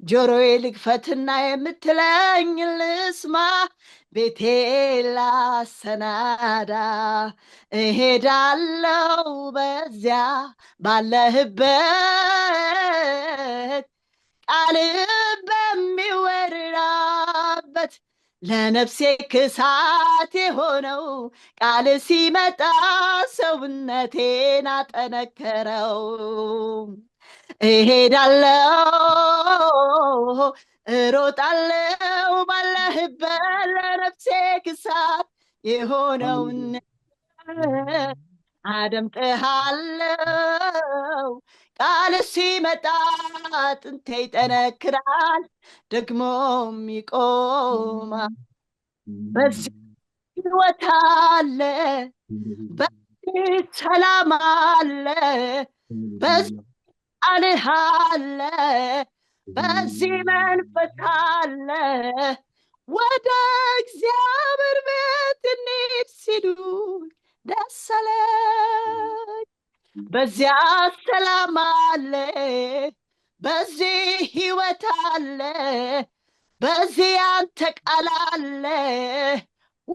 ጆሮዬ ልክፈትና የምትለኝ ልስማ ቤቴ ላሰናዳ እሄዳለው በዚያ ባለህበት ቃል በሚወራበት ለነፍሴ ክሳት የሆነው ቃል ሲመጣ ሰውነቴን አጠነከረው እሄዳለው እሮጣለው ባለህበት ለነፍሴ ክሳት የሆነውን አደምጥሃለው ቃል ሲመጣ አጥንቴ ይጠነክራል ደግሞም ይቆማል በዚህ ሕይወት አለ በዚህ ሰላም አለ በዚህ ቃልህ አለ በዚህ መንፈስ አለ ወደ እግዚአብሔር ቤት እንሂድ ሲሉኝ ደስ አለኝ በዚያ ሰላም አለ በዚህ ሕይወት አለ በዚህ አንተ ቃል አለ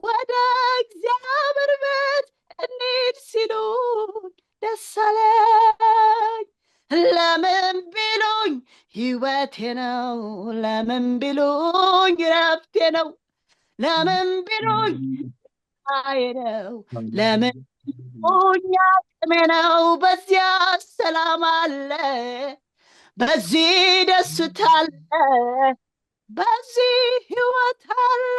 ወደ እግዚአብሔር ቤት እንሂድ ሲሉኝ ደስ አለኝ ለምን ቢሉኝ ሕይወቴ ነው ለምን ቢሉኝ ረፍቴ ነው ለምን ቢሉኝ ነው ለምን ቢሉኝ አቅሜ ነው በዚያ ሰላም አለ በዚህ ደስታ አለ በዚህ ሕይወት አለ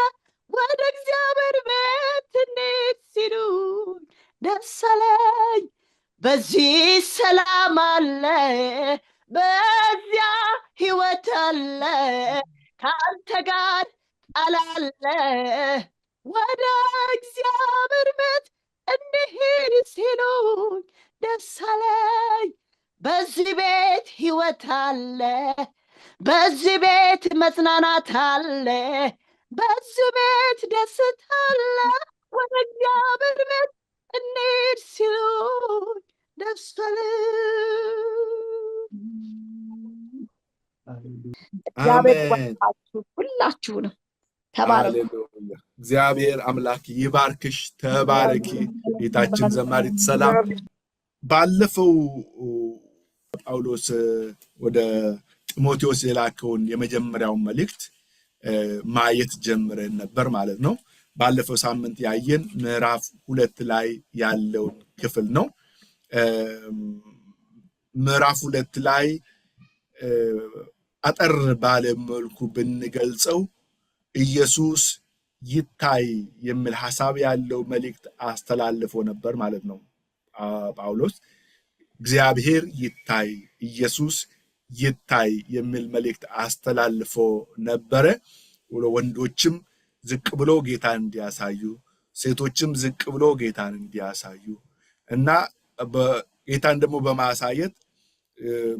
ወደ እግዚአብሔር ቤት እንሂድ ሲሉኝ ደስ አለኝ በዚህ ሰላም አለ በዚያ ሕይወት አለ ከአንተ ጋር ቃል አለ ወደ እግዚአብሔር ቤት እንሂድ ሲሉኝ ደስ አለኝ በዚህ ቤት ሕይወት አለ በዚህ ቤት መጽናናት አለ በዚህ ቤት ደስታ አለ ወደ እግዚአብሔር ቤት እንሂድ ሲሉኝ ደስ አለኝ ሁላችሁንም ተባረኩ እግዚአብሔር አምላክ ይባርክሽ ተባረኪ ጌታችን ዘማሪት ሰላም ባለፈው ጳውሎስ ወደ ጢሞቴዎስ የላከውን የመጀመሪያውን መልእክት ማየት ጀምረን ነበር ማለት ነው ባለፈው ሳምንት ያየን ምዕራፍ 2 ላይ ያለውን ክፍል ነው ምዕራፍ 2 ላይ አጠር ባለ መልኩ ብንገልጸው ኢየሱስ ይታይ የሚል ሐሳብ ያለው መልእክት አስተላልፎ ነበር ማለት ነው ጳውሎስ እግዚአብሔር ይታይ ኢየሱስ ይታይ የሚል መልእክት አስተላልፎ ነበረ ወንዶችም ዝቅ ብሎ ጌታን እንዲያሳዩ ሴቶችም ዝቅ ብሎ ጌታን እንዲያሳዩ እና ጌታን ደግሞ በማሳየት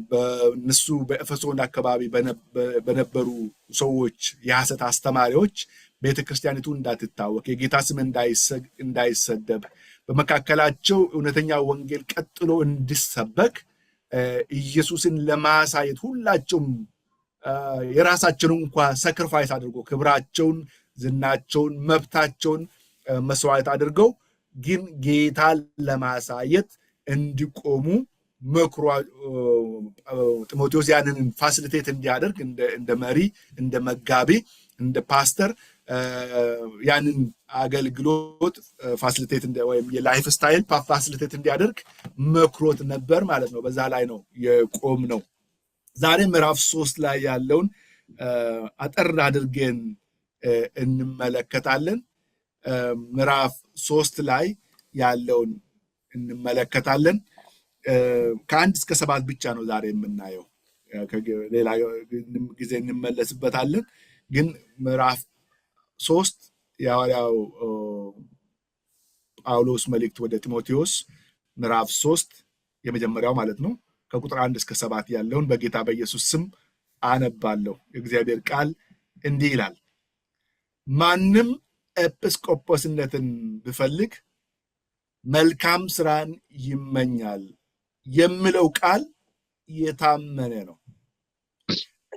በነሱ በኤፌሶን አካባቢ በነበሩ ሰዎች የሐሰት አስተማሪዎች ቤተክርስቲያኒቱ እንዳትታወቅ የጌታ ስም እንዳይሰደብ በመካከላቸው እውነተኛ ወንጌል ቀጥሎ እንዲሰበክ ኢየሱስን ለማሳየት ሁላቸውም የራሳቸውን እንኳን ሳክሪፋይስ አድርጎ ክብራቸውን ዝናቸውን መብታቸውን መስዋዕት አድርገው ግን ጌታን ለማሳየት እንዲቆሙ መክሮ ጢሞቴዎስ ያንን ፋሲሊቴት እንዲያደርግ እንደ መሪ እንደ መጋቢ እንደ ፓስተር ያንን አገልግሎት ፋሲሊቴት ወይም የላይፍ ስታይል ፋሲሊቴት እንዲያደርግ መክሮት ነበር ማለት ነው በዛ ላይ ነው የቆም ነው ዛሬ ምዕራፍ 3 ላይ ያለውን አጠር አድርገን እንመለከታለን ምዕራፍ 3 ላይ ያለውን እንመለከታለን ከ1 እስከ 7 ብቻ ነው ዛሬ የምናየው ሌላ ጊዜ እንመለስበታለን ግን ምዕራፍ 3 ያው ጳውሎስ መልእክት ወደ ጢሞቴዎስ ምዕራፍ 3 የመጀመሪያው ማለት ነው ከቁጥር 1 እስከ 7 ያለውን በጌታ በኢየሱስ ስም አነባለሁ የእግዚአብሔር ቃል እንዲህ ይላል ማንም ኤጲስቆጶስነትን ቢፈልግ መልካም ስራን ይመኛል የሚለው ቃል የታመነ ነው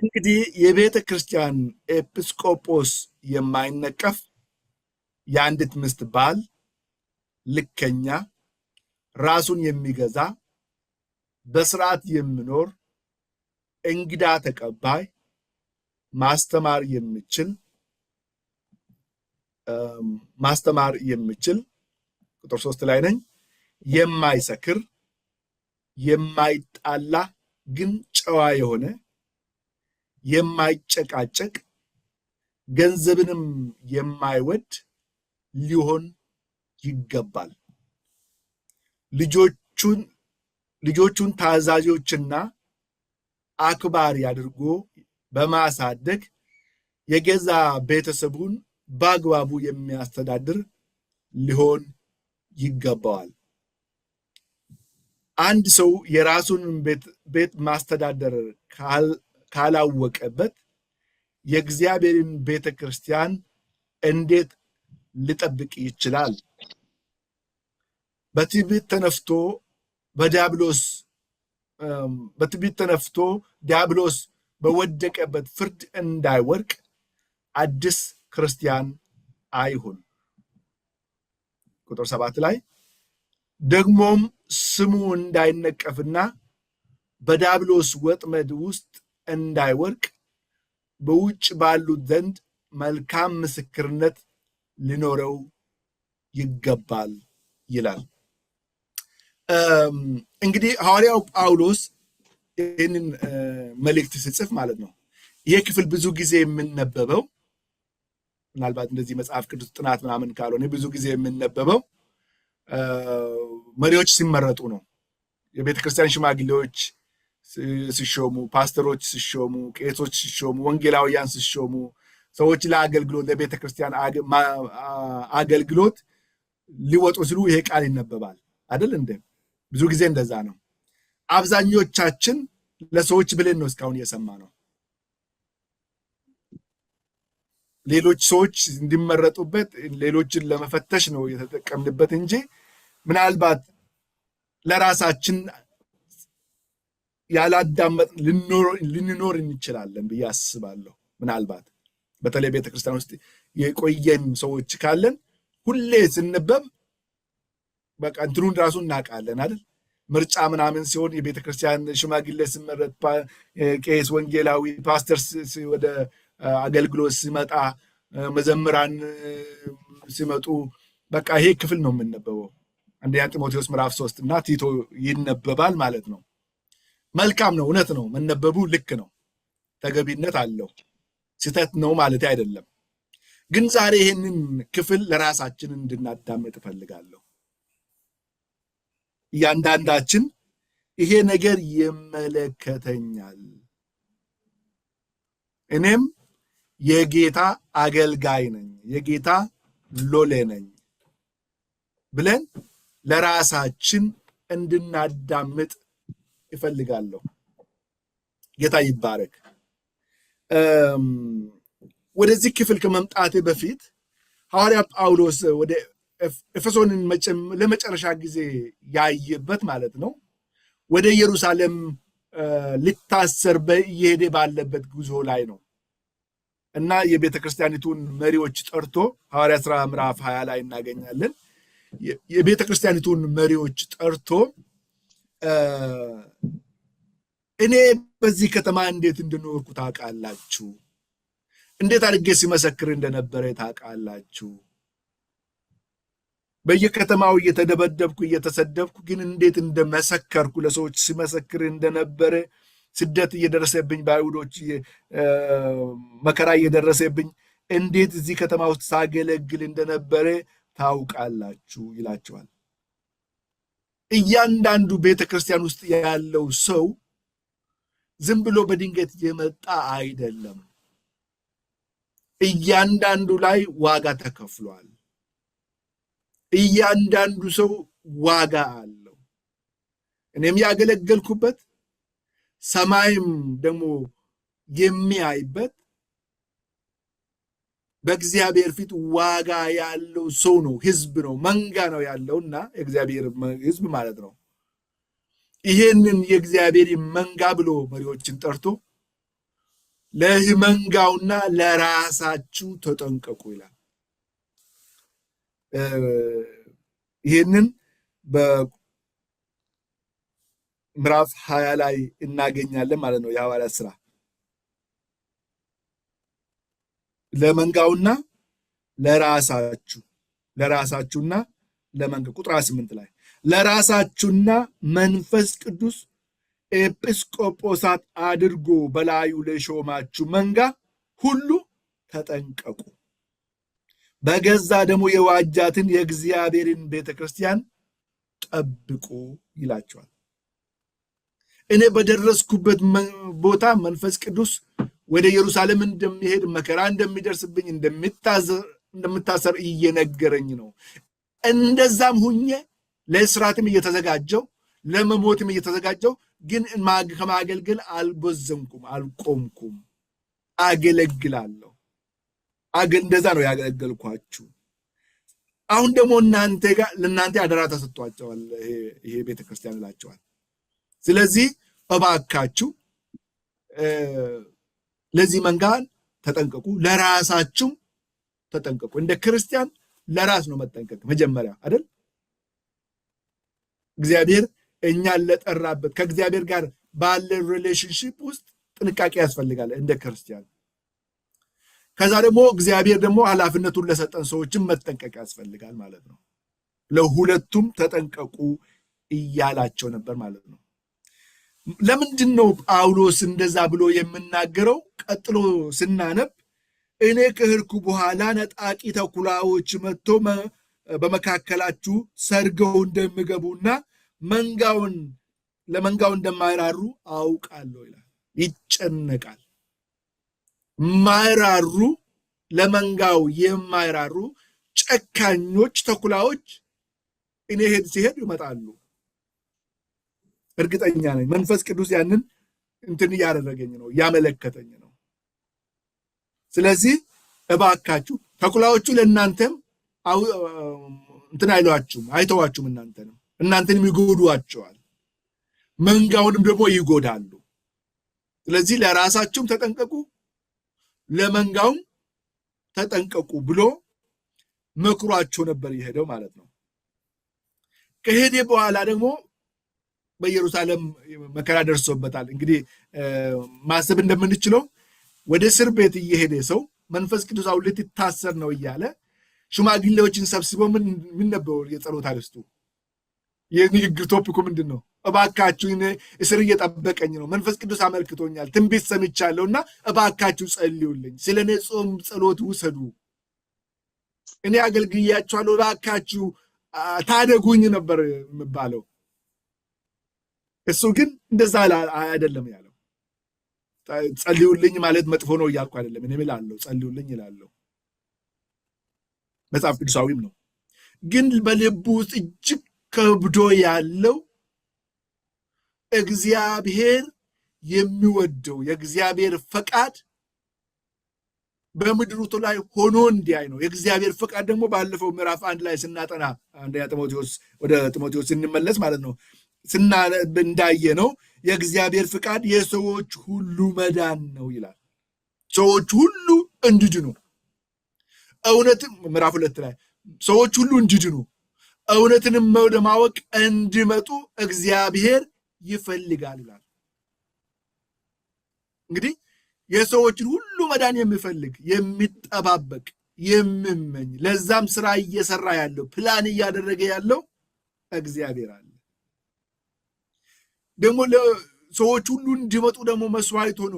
እንግዲህ የቤተ ክርስቲያን ኤጲስቆጶስ የማይነቀፍ የአንዲት ሚስት ባል፣ ልከኛ፣ ራሱን የሚገዛ፣ በስርዓት የሚኖር፣ እንግዳ ተቀባይ፣ ማስተማር የሚችል ቁጥር 3 ላይ ነኝ፣ የማይሰክር፣ የማይጣላ ግን ጨዋ የሆነ፣ የማይጨቃጨቅ፣ ገንዘብንም የማይወድ ሊሆን ይገባል። ልጆቹን ታዛዦችና አክባሪ አድርጎ በማሳደግ የገዛ ቤተሰቡን በአግባቡ የሚያስተዳድር ሊሆን ይገባዋል። አንድ ሰው የራሱን ቤት ማስተዳደር ካላወቀበት የእግዚአብሔርን ቤተ ክርስቲያን እንዴት ሊጠብቅ ይችላል? በትዕቢት ተነፍቶ ዲያብሎስ በወደቀበት ፍርድ እንዳይወድቅ አዲስ ክርስቲያን አይሁን። ቁጥር 7 ላይ ደግሞም ስሙ እንዳይነቀፍና በዲያብሎስ ወጥመድ ውስጥ እንዳይወድቅ በውጭ ባሉት ዘንድ መልካም ምስክርነት ሊኖረው ይገባል ይላል። እንግዲህ ሐዋርያው ጳውሎስ ይህንን መልእክት ሲጽፍ ማለት ነው። ይሄ ክፍል ብዙ ጊዜ የምነበበው ምናልባት እንደዚህ መጽሐፍ ቅዱስ ጥናት ምናምን ካልሆነ ብዙ ጊዜ የምነበበው መሪዎች ሲመረጡ ነው። የቤተክርስቲያን ሽማግሌዎች ሲሾሙ፣ ፓስተሮች ሲሾሙ፣ ቄሶች ሲሾሙ፣ ወንጌላውያን ሲሾሙ፣ ሰዎች ለአገልግሎት ለቤተክርስቲያን አገልግሎት ሊወጡ ሲሉ ይሄ ቃል ይነበባል አይደል እንዴ? ብዙ ጊዜ እንደዛ ነው። አብዛኞቻችን ለሰዎች ብለን ነው እስካሁን እየሰማ ነው። ሌሎች ሰዎች እንዲመረጡበት ሌሎችን ለመፈተሽ ነው የተጠቀምንበት እንጂ ምናልባት ለራሳችን ያላዳመጥ ልንኖር እንችላለን ብዬ አስባለሁ። ምናልባት በተለይ ቤተክርስቲያን ውስጥ የቆየን ሰዎች ካለን ሁሌ ስንበብ በቃ እንትኑን ራሱ እናውቃለን አይደል? ምርጫ ምናምን ሲሆን የቤተክርስቲያን ሽማግሌ ሲመረጥ፣ ቄስ፣ ወንጌላዊ፣ ፓስተር ወደ አገልግሎት ሲመጣ፣ መዘምራን ሲመጡ በቃ ይሄ ክፍል ነው የምንነበበው። አንደኛ ጢሞቴዎስ ምዕራፍ 3 እና ቲቶ ይነበባል ማለት ነው። መልካም ነው፣ እውነት ነው፣ መነበቡ ልክ ነው፣ ተገቢነት አለው። ስህተት ነው ማለት አይደለም። ግን ዛሬ ይህንን ክፍል ለራሳችን እንድናዳምጥ እፈልጋለሁ። እያንዳንዳችን ይሄ ነገር ይመለከተኛል፣ እኔም የጌታ አገልጋይ ነኝ፣ የጌታ ሎሌ ነኝ ብለን ለራሳችን እንድናዳምጥ ይፈልጋለሁ። ጌታ ይባረክ። ወደዚህ ክፍል ከመምጣቴ በፊት ሐዋርያ ጳውሎስ ወደ ኤፌሶንን ለመጨረሻ ጊዜ ያየበት ማለት ነው ወደ ኢየሩሳሌም ሊታሰር እየሄደ ባለበት ጉዞ ላይ ነው እና የቤተ ክርስቲያኒቱን መሪዎች ጠርቶ ሐዋርያ ሥራ ምዕራፍ 20 ላይ እናገኛለን። የቤተ ክርስቲያኒቱን መሪዎች ጠርቶ እኔ በዚህ ከተማ እንዴት እንደኖርኩ ታውቃላችሁ፣ እንዴት አድርጌ ሲመሰክር እንደነበረ ታውቃላችሁ፣ በየከተማው እየተደበደብኩ እየተሰደብኩ ግን እንዴት እንደመሰከርኩ ለሰዎች ሲመሰክር እንደነበረ፣ ስደት እየደረሰብኝ በአይሁዶች መከራ እየደረሰብኝ እንዴት እዚህ ከተማ ውስጥ ሳገለግል እንደነበረ ታውቃላችሁ ይላቸዋል። እያንዳንዱ ቤተክርስቲያን ውስጥ ያለው ሰው ዝም ብሎ በድንገት የመጣ አይደለም። እያንዳንዱ ላይ ዋጋ ተከፍሏል። እያንዳንዱ ሰው ዋጋ አለው። እኔም ያገለገልኩበት ሰማይም ደግሞ የሚያይበት በእግዚአብሔር ፊት ዋጋ ያለው ሰው ነው፣ ህዝብ ነው፣ መንጋ ነው ያለውና የእግዚአብሔር ህዝብ ማለት ነው። ይሄንን የእግዚአብሔር መንጋ ብሎ መሪዎችን ጠርቶ ለመንጋውና ለራሳችሁ ተጠንቀቁ ይላል። ይህንን በምዕራፍ 20 ላይ እናገኛለን ማለት ነው። የሐዋርያት ሥራ ለመንጋውና ለራሳችሁና ለመንጋ ቁጥር 8 ላይ ለራሳችሁና መንፈስ ቅዱስ ኤጲስቆጶሳት አድርጎ በላዩ ለሾማችሁ መንጋ ሁሉ ተጠንቀቁ፣ በገዛ ደሙ የዋጃትን የእግዚአብሔርን ቤተክርስቲያን ጠብቁ ይላቸዋል። እኔ በደረስኩበት ቦታ መንፈስ ቅዱስ ወደ ኢየሩሳሌም እንደሚሄድ፣ መከራ እንደሚደርስብኝ፣ እንደምታሰር እየነገረኝ ነው። እንደዛም ሁኜ ለእስራትም እየተዘጋጀው ለመሞትም እየተዘጋጀው ግን ከማገልገል አልቦዘንኩም፣ አልቆምኩም፣ አገለግላለሁ። እንደዛ ነው ያገለገልኳችሁ። አሁን ደግሞ ለእናንተ አደራ ተሰጥቷቸዋል ይሄ ቤተክርስቲያን እላቸዋል። ስለዚህ እባካችሁ ለዚህ መንጋን ተጠንቀቁ፣ ለራሳችሁም ተጠንቀቁ። እንደ ክርስቲያን ለራስ ነው መጠንቀቅ መጀመሪያ አይደል? እግዚአብሔር እኛን ለጠራበት ከእግዚአብሔር ጋር ባለ ሪሌሽንሺፕ ውስጥ ጥንቃቄ ያስፈልጋል እንደ ክርስቲያን። ከዛ ደግሞ እግዚአብሔር ደግሞ ኃላፊነቱን ለሰጠን ሰዎችም መጠንቀቅ ያስፈልጋል ማለት ነው። ለሁለቱም ተጠንቀቁ እያላቸው ነበር ማለት ነው። ለምንድን ነው ጳውሎስ እንደዛ ብሎ የምናገረው? ቀጥሎ ስናነብ እኔ ከሄድኩ በኋላ ነጣቂ ተኩላዎች መጥቶ በመካከላችሁ ሰርገው እንደሚገቡና ለመንጋው እንደማይራሩ አውቃለሁ ይላል። ይጨነቃል። ማይራሩ፣ ለመንጋው የማይራሩ ጨካኞች ተኩላዎች እኔ ሲሄድ ይመጣሉ። እርግጠኛ ነኝ መንፈስ ቅዱስ ያንን እያደረገኝ ነው፣ ያመለከተኝ ነው። ስለዚህ እባካችሁ ተኩላዎቹ ለእናንተም አይሏችሁም፣ አይተዋችሁም። እናንተንም ይጎዷቸዋል፣ መንጋውንም ደግሞ ይጎዳሉ። ስለዚህ ለራሳችሁም ተጠንቀቁ፣ ለመንጋውም ተጠንቀቁ ብሎ መክሯቸው ነበር የሄደው ማለት ነው። ከሄደ በኋላ ደግሞ በኢየሩሳሌም መከራ ደርሶበታል። እንግዲህ ማሰብ እንደምንችለው ወደ እስር ቤት እየሄደ ሰው መንፈስ ቅዱስ አሁን ልትታሰር ነው እያለ ሽማግሌዎችን ሰብስበው ምን ነበር የጸሎት አርዕስቱ? የንግግር ቶፒኩ ምንድን ነው? እባካችሁ እስር እየጠበቀኝ ነው፣ መንፈስ ቅዱስ አመልክቶኛል፣ ትንቢት ሰምቻለሁ እና እባካችሁ ጸልዩልኝ፣ ስለ እኔ ጾም ጸሎት ውሰዱ፣ እኔ አገልግያችኋለሁ፣ እባካችሁ ታደጉኝ ነበር የሚባለው። እሱ ግን እንደዛ አይደለም ያለው። ጸልዩልኝ ማለት መጥፎ ነው እያልኩ አይደለም። እኔ እላለሁ ጸልዩልኝ እላለሁ፣ መጽሐፍ ቅዱሳዊም ነው። ግን በልቡ ውስጥ እጅግ ከብዶ ያለው እግዚአብሔር የሚወደው የእግዚአብሔር ፈቃድ በምድሩቱ ላይ ሆኖ እንዲያይ ነው። የእግዚአብሔር ፈቃድ ደግሞ ባለፈው ምዕራፍ 1 ላይ ስናጠና ወደ ጢሞቴዎስ ስንመለስ ማለት ነው እንዳየ ነው የእግዚአብሔር ፈቃድ የሰዎች ሁሉ መዳን ነው ይላል። ሰዎች ሁሉ እንዲድኑ እውነትም ምዕራፍ 2 ላይ ሰዎች ሁሉ እንዲድኑ እውነትንም ወደ ማወቅ እንዲመጡ እግዚአብሔር ይፈልጋል ይላል። እንግዲህ የሰዎችን ሁሉ መዳን የሚፈልግ የሚጠባበቅ የሚመኝ ለዛም ስራ እየሰራ ያለው ፕላን እያደረገ ያለው እግዚአብሔር አለ። ደግሞ ለሰዎች ሁሉ እንዲመጡ ደግሞ መስዋዕት ሆኖ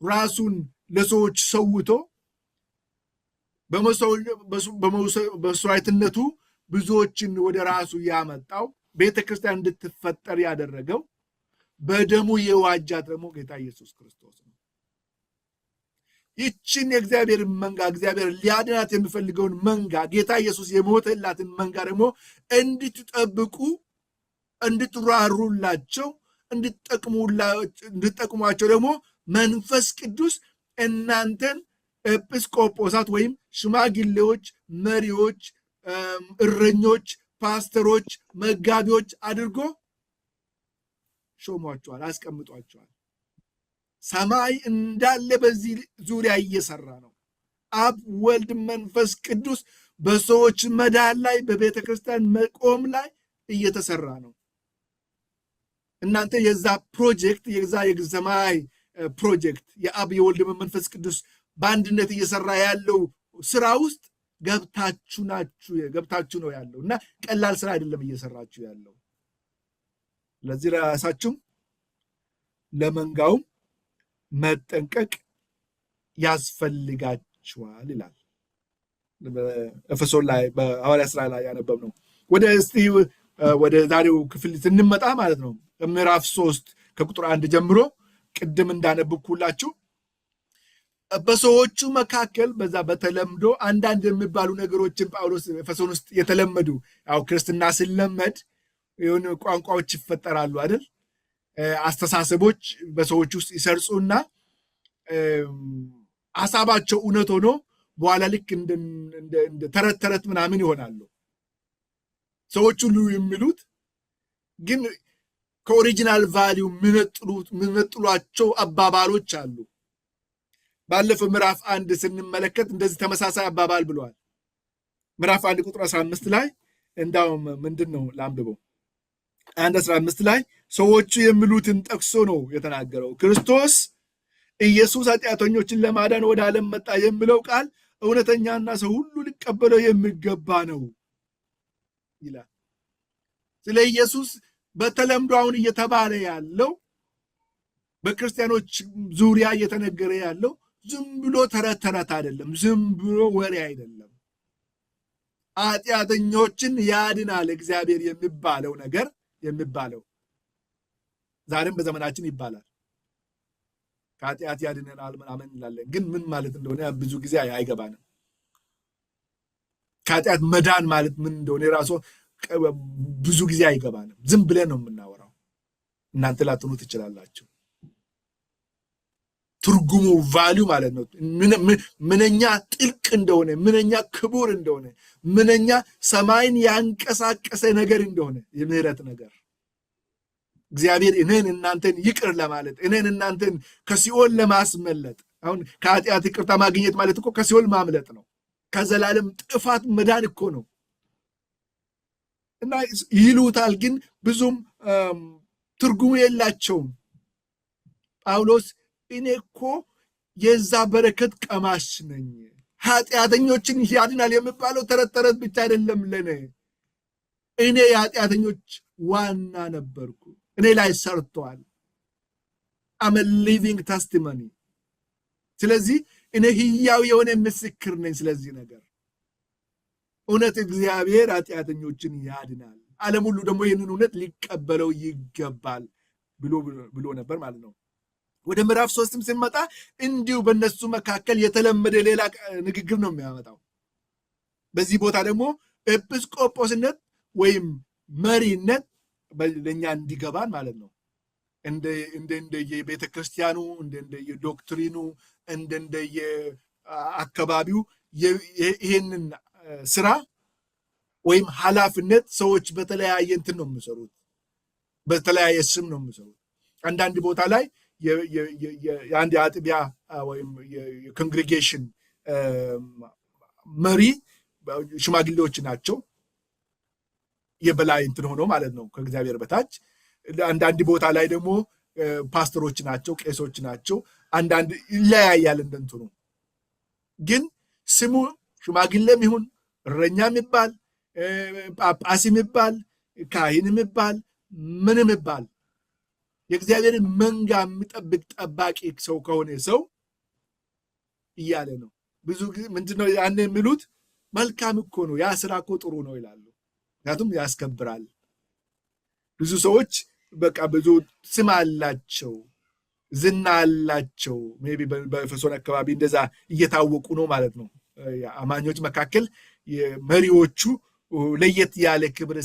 ራሱን ለሰዎች ሰውቶ በመስዋዕትነቱ ብዙዎችን ወደ ራሱ ያመጣው ቤተክርስቲያን እንድትፈጠር ያደረገው በደሙ የዋጃት ደግሞ ጌታ ኢየሱስ ክርስቶስ ነው። ይችን የእግዚአብሔር መንጋ እግዚአብሔር ሊያድናት የሚፈልገውን መንጋ ጌታ ኢየሱስ የሞተላትን መንጋ ደግሞ እንድትጠብቁ፣ እንድትራሩላቸው፣ እንድትጠቅሟቸው ደግሞ መንፈስ ቅዱስ እናንተን ኤጲስቆጶሳት ወይም ሽማግሌዎች፣ መሪዎች፣ እረኞች፣ ፓስተሮች፣ መጋቢዎች አድርጎ ሾሟቸዋል፣ አስቀምጧቸዋል። ሰማይ እንዳለ በዚህ ዙሪያ እየሰራ ነው። አብ ወልድ መንፈስ ቅዱስ በሰዎች መዳን ላይ በቤተ ክርስቲያን መቆም ላይ እየተሰራ ነው። እናንተ የዛ ፕሮጀክት የዛ የሰማይ ፕሮጀክት የአብ የወልድ መንፈስ ቅዱስ በአንድነት እየሰራ ያለው ስራ ውስጥ ገብታችሁ ነው ያለው እና ቀላል ስራ አይደለም እየሰራችሁ ያለው። ለዚህ ራሳችሁም ለመንጋውም መጠንቀቅ ያስፈልጋችኋል ይላል በኤፌሶን ላይ በሐዋርያት ሥራ ላይ ያነበብነው። ወደ ዛሬው ክፍል ስንመጣ ማለት ነው ምዕራፍ 3 ከቁጥር 1 ጀምሮ ቅድም እንዳነብኩላችሁ በሰዎቹ መካከል በዛ በተለምዶ አንዳንድ የሚባሉ ነገሮችን ጳውሎስ ኤፌሶን ውስጥ የተለመዱ ያው ክርስትና ሲለመድ የሆኑ ቋንቋዎች ይፈጠራሉ አይደል? አስተሳሰቦች በሰዎች ውስጥ ይሰርጹና ሐሳባቸው እውነት ሆኖ በኋላ ልክ እንደ ተረት ምናምን ይሆናሉ። ሰዎች ሁሉ የሚሉት ግን ከኦሪጂናል ቫሊዩ የሚነጥሏቸው አባባሎች አሉ። ባለፈው ምዕራፍ 1 ስንመለከት እንደዚህ ተመሳሳይ አባባል ብለዋል። ምዕራፍ 1 ቁጥር 15 ላይ እንዳውም ምንድን ነው ላንብበው። 1:15 ላይ ሰዎቹ የሚሉትን ጠቅሶ ነው የተናገረው። ክርስቶስ ኢየሱስ ኃጢአተኞችን ለማዳን ወደ ዓለም መጣ የሚለው ቃል እውነተኛና ሰው ሁሉ ሊቀበለው የሚገባ ነው ይላል። ስለ ኢየሱስ በተለምዶ አሁን እየተባለ ያለው በክርስቲያኖች ዙሪያ እየተነገረ ያለው ዝም ብሎ ተረት አይደለም፣ ዝም ብሎ ወሬ አይደለም። ኃጢአተኞችን ያድናል እግዚአብሔር የሚባለው ነገር የሚባለው ዛሬም በዘመናችን ይባላል። ከኃጢአት ያድነናል ምናምን እንላለን፣ ግን ምን ማለት እንደሆነ ብዙ ጊዜ አይገባንም። ከኃጢአት መዳን ማለት ምን እንደሆነ ራሱ ብዙ ጊዜ አይገባንም። ዝም ብለን ነው የምናወራው። እናንተ ላጥኑ ትችላላችሁ። ትርጉሙ ቫልዩ ማለት ነው ምንኛ ጥልቅ እንደሆነ፣ ምንኛ ክቡር እንደሆነ፣ ምንኛ ሰማይን ያንቀሳቀሰ ነገር እንደሆነ የምህረት ነገር እግዚአብሔር እኔን እናንተን ይቅር ለማለት እኔን እናንተን ከሲኦል ለማስመለጥ። አሁን ከኃጢአት ይቅርታ ማግኘት ማለት እኮ ከሲኦል ማምለጥ ነው። ከዘላለም ጥፋት መዳን እኮ ነው። እና ይሉታል፣ ግን ብዙም ትርጉሙ የላቸውም። ጳውሎስ እኔ እኮ የዛ በረከት ቀማሽ ነኝ፣ ኃጢአተኞችን ያድናል የሚባለው ተረት ብቻ አይደለም። ለኔ እኔ የኃጢአተኞች ዋና ነበርኩ፣ እኔ ላይ ሰርቷል። አም ሊቪንግ ተስቲሞኒ። ስለዚህ እኔ ህያው የሆነ ምስክር ነኝ ስለዚህ ነገር። እውነት እግዚአብሔር ኃጢአተኞችን ያድናል፣ ዓለም ሁሉ ደግሞ ይህንን እውነት ሊቀበለው ይገባል ብሎ ነበር ማለት ነው። ወደ ምዕራፍ 3 ስንመጣ እንዲሁ በእነሱ መካከል የተለመደ ሌላ ንግግር ነው የሚያመጣው። በዚህ ቦታ ደግሞ ኤጲስቆጶስነት ወይም መሪነት ለእኛ እንዲገባን ማለት ነው እንደ የቤተ ክርስቲያኑ እንደ የዶክትሪኑ እንደ የአካባቢው ይሄንን ስራ ወይም ኃላፊነት ሰዎች በተለያየ እንትን ነው የሚሰሩት፣ በተለያየ ስም ነው የሚሰሩት። አንዳንድ ቦታ ላይ የአንድ የአጥቢያ ወይም የኮንግሪጌሽን መሪ ሽማግሌዎች ናቸው፣ የበላይ እንትን ሆኖ ማለት ነው ከእግዚአብሔር በታች። አንዳንድ ቦታ ላይ ደግሞ ፓስተሮች ናቸው፣ ቄሶች ናቸው። አንዳንድ ይለያያል እንደንትኑ። ግን ስሙ ሽማግሌም ይሁን እረኛም ይባል ጳጳስም ይባል ካህንም ይባል ምንም ይባል የእግዚአብሔርን መንጋ የሚጠብቅ ጠባቂ ሰው ከሆነ ሰው እያለ ነው። ብዙ ጊዜ ምንድነው ያን የሚሉት? መልካም እኮ ነው፣ ያ ስራ እኮ ጥሩ ነው ይላሉ። ምክንያቱም ያስከብራል። ብዙ ሰዎች በቃ ብዙ ስም አላቸው፣ ዝና አላቸው። ሜይ ቢ በኤፌሶን አካባቢ እንደዛ እየታወቁ ነው ማለት ነው። አማኞች መካከል መሪዎቹ ለየት ያለ ክብር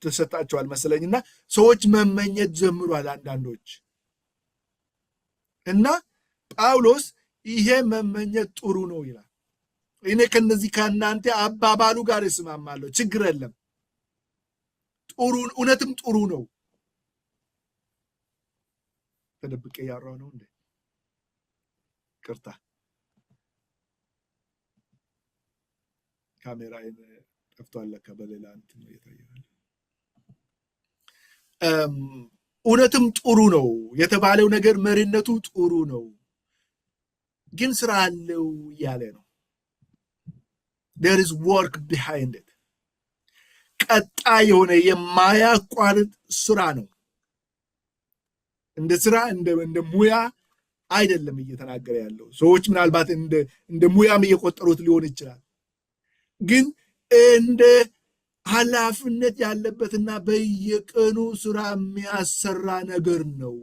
ተሰጣቸዋል መሰለኝና ሰዎች መመኘት ጀምሯል አንዳንዶች። እና ጳውሎስ ይሄ መመኘት ጥሩ ነው ይላል። እኔ ከነዚህ ከእናንተ አባባሉ ጋር እስማማለሁ፣ ችግር የለም። ጥሩ እውነትም ጥሩ ነው። ተደብቄ ያወራው ነው እንዴ? ቅርታ ካሜራዬን ጠፍቷል ለካ በሌላ እንትን ነው የታየው። እውነትም ጥሩ ነው የተባለው ነገር መሪነቱ ጥሩ ነው፣ ግን ስራ አለው እያለ ነው። there is work behind it። ቀጣይ የሆነ የማያቋርጥ ስራ ነው። እንደ ስራ እንደ ሙያ አይደለም እየተናገረ ያለው። ሰዎች ምናልባት እንደ ሙያም እየቆጠሩት ሊሆን ይችላል፣ ግን እንደ ኃላፊነት ያለበትና በየቀኑ ስራ የሚያሰራ ነገር ነው።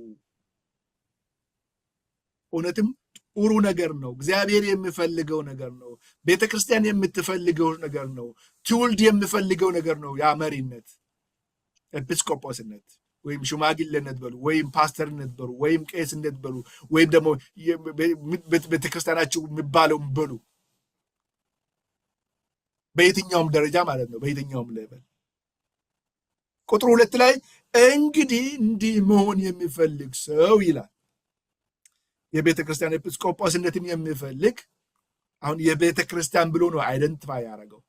እውነትም ጥሩ ነገር ነው። እግዚአብሔር የሚፈልገው ነገር ነው። ቤተክርስቲያን የምትፈልገው ነገር ነው። ትውልድ የሚፈልገው ነገር ነው። ያ መሪነት፣ ኤጲስቆጶስነት ወይም ሽማግሌነት በሉ ወይም ፓስተርነት በሉ ወይም ቄስነት በሉ ወይም ደግሞ ቤተክርስቲያናችሁ የሚባለው በሉ፣ በየትኛውም ደረጃ ማለት ነው፣ በየትኛውም ሌቨል። ቁጥር 2 ላይ እንግዲህ እንዲህ መሆን የሚፈልግ ሰው ይላል። የቤተ ክርስቲያን ኤጲስቆጶስነትን የሚፈልግ አሁን የቤተ ክርስቲያን ብሎ ነው አይደንቲፋይ ያደረገው።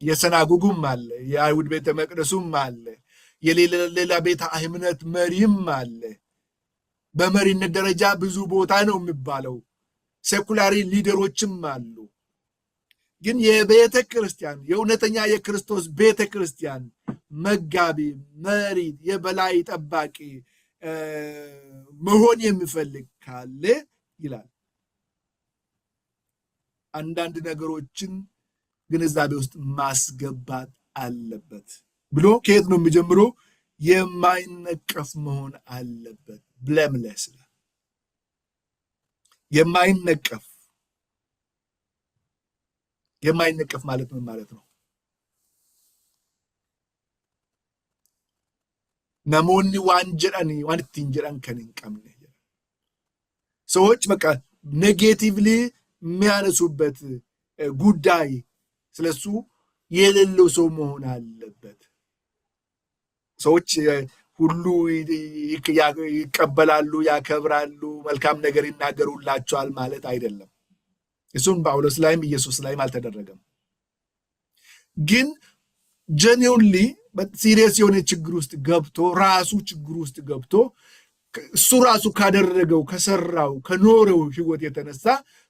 የሰናጉጉም አለ፣ የአይሁድ ቤተ መቅደሱም አለ፣ የሌላ ቤተ እምነት መሪም አለ። በመሪነት ደረጃ ብዙ ቦታ ነው የሚባለው። ሴኩላሪ ሊደሮችም አሉ። ግን የቤተ ክርስቲያን የእውነተኛ የክርስቶስ ቤተ ክርስቲያን መጋቢ፣ መሪ፣ የበላይ ጠባቂ መሆን የሚፈልግ ካለ ይላል አንዳንድ ነገሮችን ግንዛቤ ውስጥ ማስገባት አለበት ብሎ ከየት ነው የሚጀምረው? የማይነቀፍ መሆን አለበት። ብለምለስ የማይነቀፍ ማለት ምን ማለት ነው? ናሞኒ ዋንጀራኒ ዋንቲንጀራን ከነንቀምነ ሰዎች በቃ ኔጌቲቭሊ የሚያነሱበት ጉዳይ ስለሱ የሌለው ሰው መሆን አለበት። ሰዎች ሁሉ ይቀበላሉ፣ ያከብራሉ፣ መልካም ነገር ይናገሩላቸዋል ማለት አይደለም። እሱን ጳውሎስ ላይም ኢየሱስ ላይም አልተደረገም። ግን ጀኒውንሊ ሲሪየስ የሆነ ችግር ውስጥ ገብቶ ራሱ ችግር ውስጥ ገብቶ እሱ ራሱ ካደረገው ከሰራው ከኖረው ህይወት የተነሳ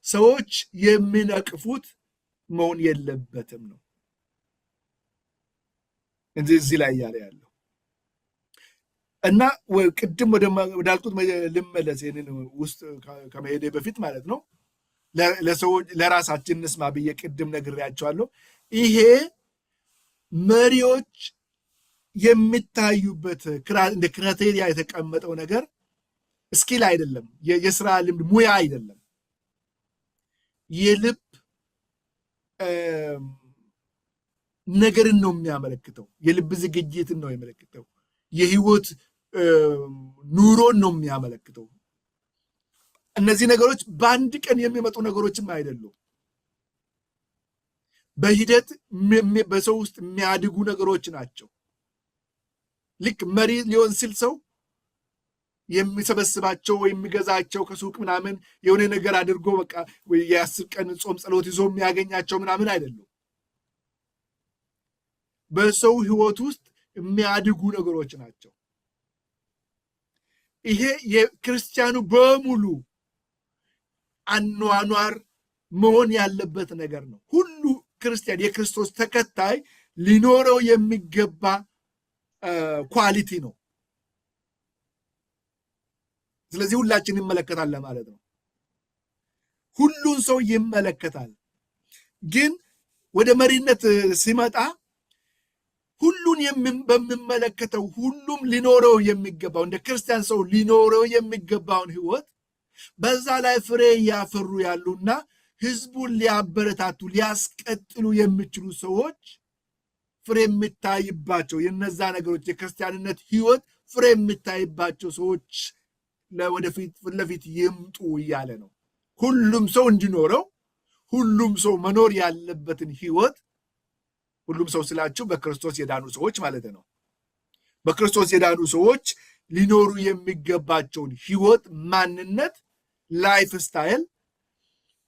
ሰዎች የሚነቅፉት መሆን የለበትም ነው እዚህ ላይ ያለ ያለው እና ቅድም ወዳልኩት ልመለስ። ይህንን ውስጥ ከመሄዴ በፊት ማለት ነው ለሰዎች ለራሳችን እንስማ ብዬ ቅድም ነግሬያቸዋለሁ። ይሄ መሪዎች የሚታዩበት እንደ ክራይቴሪያ የተቀመጠው ነገር ስኪል አይደለም፣ የስራ ልምድ ሙያ አይደለም፣ የልብ ነገርን ነው የሚያመለክተው። የልብ ዝግጅትን ነው የሚያመለክተው። የህይወት ኑሮን ነው የሚያመለክተው። እነዚህ ነገሮች በአንድ ቀን የሚመጡ ነገሮችም አይደሉም። በሂደት በሰው ውስጥ የሚያድጉ ነገሮች ናቸው። ልክ መሪ ሊሆን ሲል ሰው የሚሰበስባቸው ወይ የሚገዛቸው ከሱቅ ምናምን የሆነ ነገር አድርጎ በቃ ወይ የ10 ቀን ጾም ጸሎት ይዞ የሚያገኛቸው ምናምን አይደሉም። በሰው ህይወት ውስጥ የሚያድጉ ነገሮች ናቸው። ይሄ የክርስቲያኑ በሙሉ አኗኗር መሆን ያለበት ነገር ነው። ሁሉ ክርስቲያን የክርስቶስ ተከታይ ሊኖረው የሚገባ ኳሊቲ ነው። ስለዚህ ሁላችን ይመለከታል ለማለት ነው። ሁሉን ሰው ይመለከታል። ግን ወደ መሪነት ሲመጣ ሁሉን በሚመለከተው ሁሉም ሊኖረው የሚገባው እንደ ክርስቲያን ሰው ሊኖረው የሚገባውን ህይወት በዛ ላይ ፍሬ እያፈሩ ያሉና ህዝቡን ሊያበረታቱ ሊያስቀጥሉ የሚችሉ ሰዎች ፍሬ የሚታይባቸው የነዛ ነገሮች የክርስቲያንነት ህይወት ፍሬ የሚታይባቸው ሰዎች ለወደፊት ፊት ለፊት ይምጡ እያለ ነው። ሁሉም ሰው እንዲኖረው ሁሉም ሰው መኖር ያለበትን ህይወት ሁሉም ሰው ስላችሁ በክርስቶስ የዳኑ ሰዎች ማለት ነው። በክርስቶስ የዳኑ ሰዎች ሊኖሩ የሚገባቸውን ህይወት፣ ማንነት፣ ላይፍ ስታይል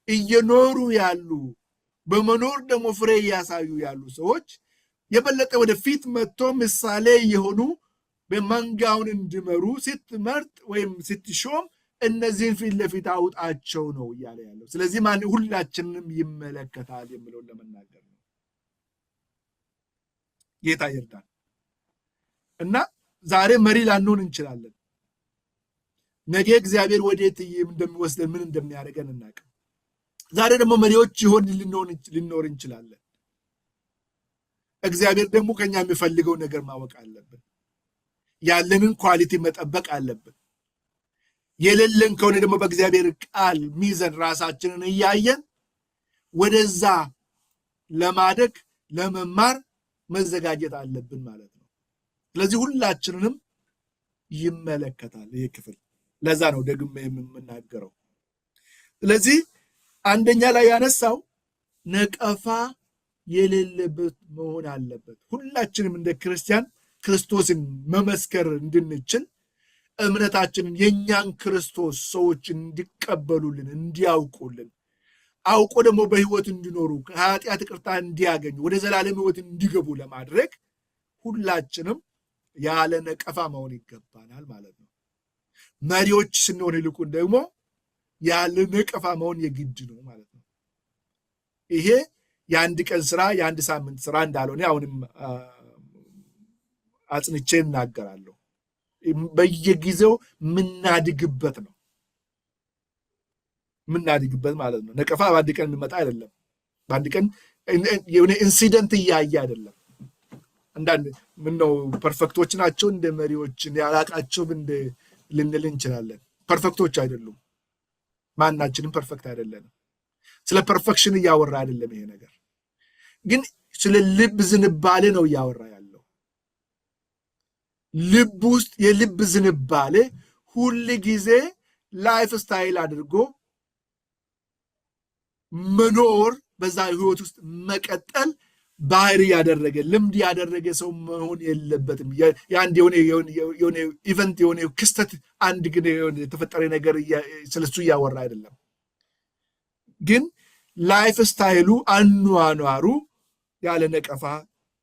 እየኖሩ ያሉ በመኖር ደግሞ ፍሬ እያሳዩ ያሉ ሰዎች የበለጠ ወደፊት መጥቶ ምሳሌ የሆኑ በመንጋውን እንዲመሩ ስትመርጥ ወይም ስትሾም እነዚህን ፊት ለፊት አውጣቸው ነው እያለ ያለው። ስለዚህ ሁላችንም ይመለከታል የሚለውን ለመናገር ነው። ጌታ ይርዳል። እና ዛሬ መሪ ላንሆን እንችላለን። ነገ እግዚአብሔር ወዴት እንደሚወስደን ምን እንደሚያደርገን እናውቅም። ዛሬ ደግሞ መሪዎች ልንኖር እንችላለን። እግዚአብሔር ደግሞ ከኛ የሚፈልገው ነገር ማወቅ አለብን። ያለንን ኳሊቲ መጠበቅ አለብን። የሌለን ከሆነ ደግሞ በእግዚአብሔር ቃል ሚዘን ራሳችንን እያየን ወደዛ ለማደግ ለመማር መዘጋጀት አለብን ማለት ነው። ስለዚህ ሁላችንንም ይመለከታል ይህ ክፍል። ለዛ ነው ደግሜ የምናገረው። ስለዚህ አንደኛ ላይ ያነሳው ነቀፋ የሌለበት መሆን አለበት። ሁላችንም እንደ ክርስቲያን ክርስቶስን መመስከር እንድንችል እምነታችንን የኛን ክርስቶስ ሰዎች እንዲቀበሉልን እንዲያውቁልን አውቆ ደግሞ በህይወት እንዲኖሩ ከኃጢአት ይቅርታ እንዲያገኙ ወደ ዘላለም ህይወት እንዲገቡ ለማድረግ ሁላችንም ያለ ነቀፋ መሆን ይገባናል ማለት ነው። መሪዎች ስንሆን ይልቁን ደግሞ ያለ ነቀፋ መሆን የግድ ነው ማለት ነው። ይሄ የአንድ ቀን ስራ የአንድ ሳምንት ስራ እንዳልሆነ አሁንም አጽንቼ እናገራለሁ። በየጊዜው ምናድግበት ነው ምናድግበት ማለት ነው። ነቀፋ በአንድ ቀን የሚመጣ አይደለም። በአንድ ቀን የሆነ ኢንሲደንት እያየ አይደለም። አንዳንድ ምነው ፐርፌክቶች ናቸው እንደ መሪዎችን ያላቃቸው ልንል እንችላለን። ፐርፌክቶች አይደሉም። ማናችንም ፐርፌክት አይደለንም። ስለ ፐርፌክሽን እያወራ አይደለም ይሄ ነገር፣ ግን ስለ ልብ ዝንባሌ ነው እያወራ ያለው። ልብ ውስጥ የልብ ዝንባሌ ሁል ጊዜ ላይፍ ስታይል አድርጎ መኖር፣ በዛ ህይወት ውስጥ መቀጠል ባህሪ ያደረገ ልምድ ያደረገ ሰው መሆን የለበትም። የአንድ የሆነ ኢቨንት የሆነ ክስተት አንድ ግን የተፈጠረ ነገር ስለሱ እያወራ አይደለም፣ ግን ላይፍ ስታይሉ አኗኗሩ ያለ ነቀፋ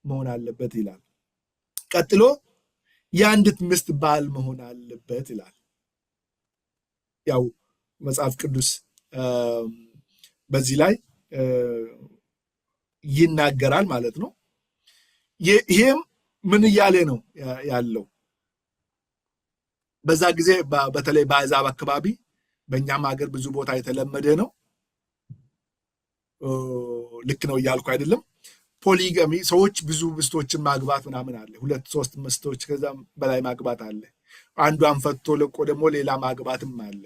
መሆን አለበት ይላል። ቀጥሎ የአንዲት ሚስት ባል መሆን አለበት ይላል። ያው መጽሐፍ ቅዱስ በዚህ ላይ ይናገራል ማለት ነው። ይሄም ምን እያለ ነው ያለው? በዛ ጊዜ በተለይ በአሕዛብ አካባቢ፣ በእኛም ሀገር ብዙ ቦታ የተለመደ ነው። ልክ ነው እያልኩ አይደለም። ፖሊጋሚ፣ ሰዎች ብዙ ሚስቶችን ማግባት ምናምን አለ። 2-3 ሚስቶች ከዛም በላይ ማግባት አለ። አንዷን ፈቶ ለቆ ደግሞ ሌላ ማግባትም አለ።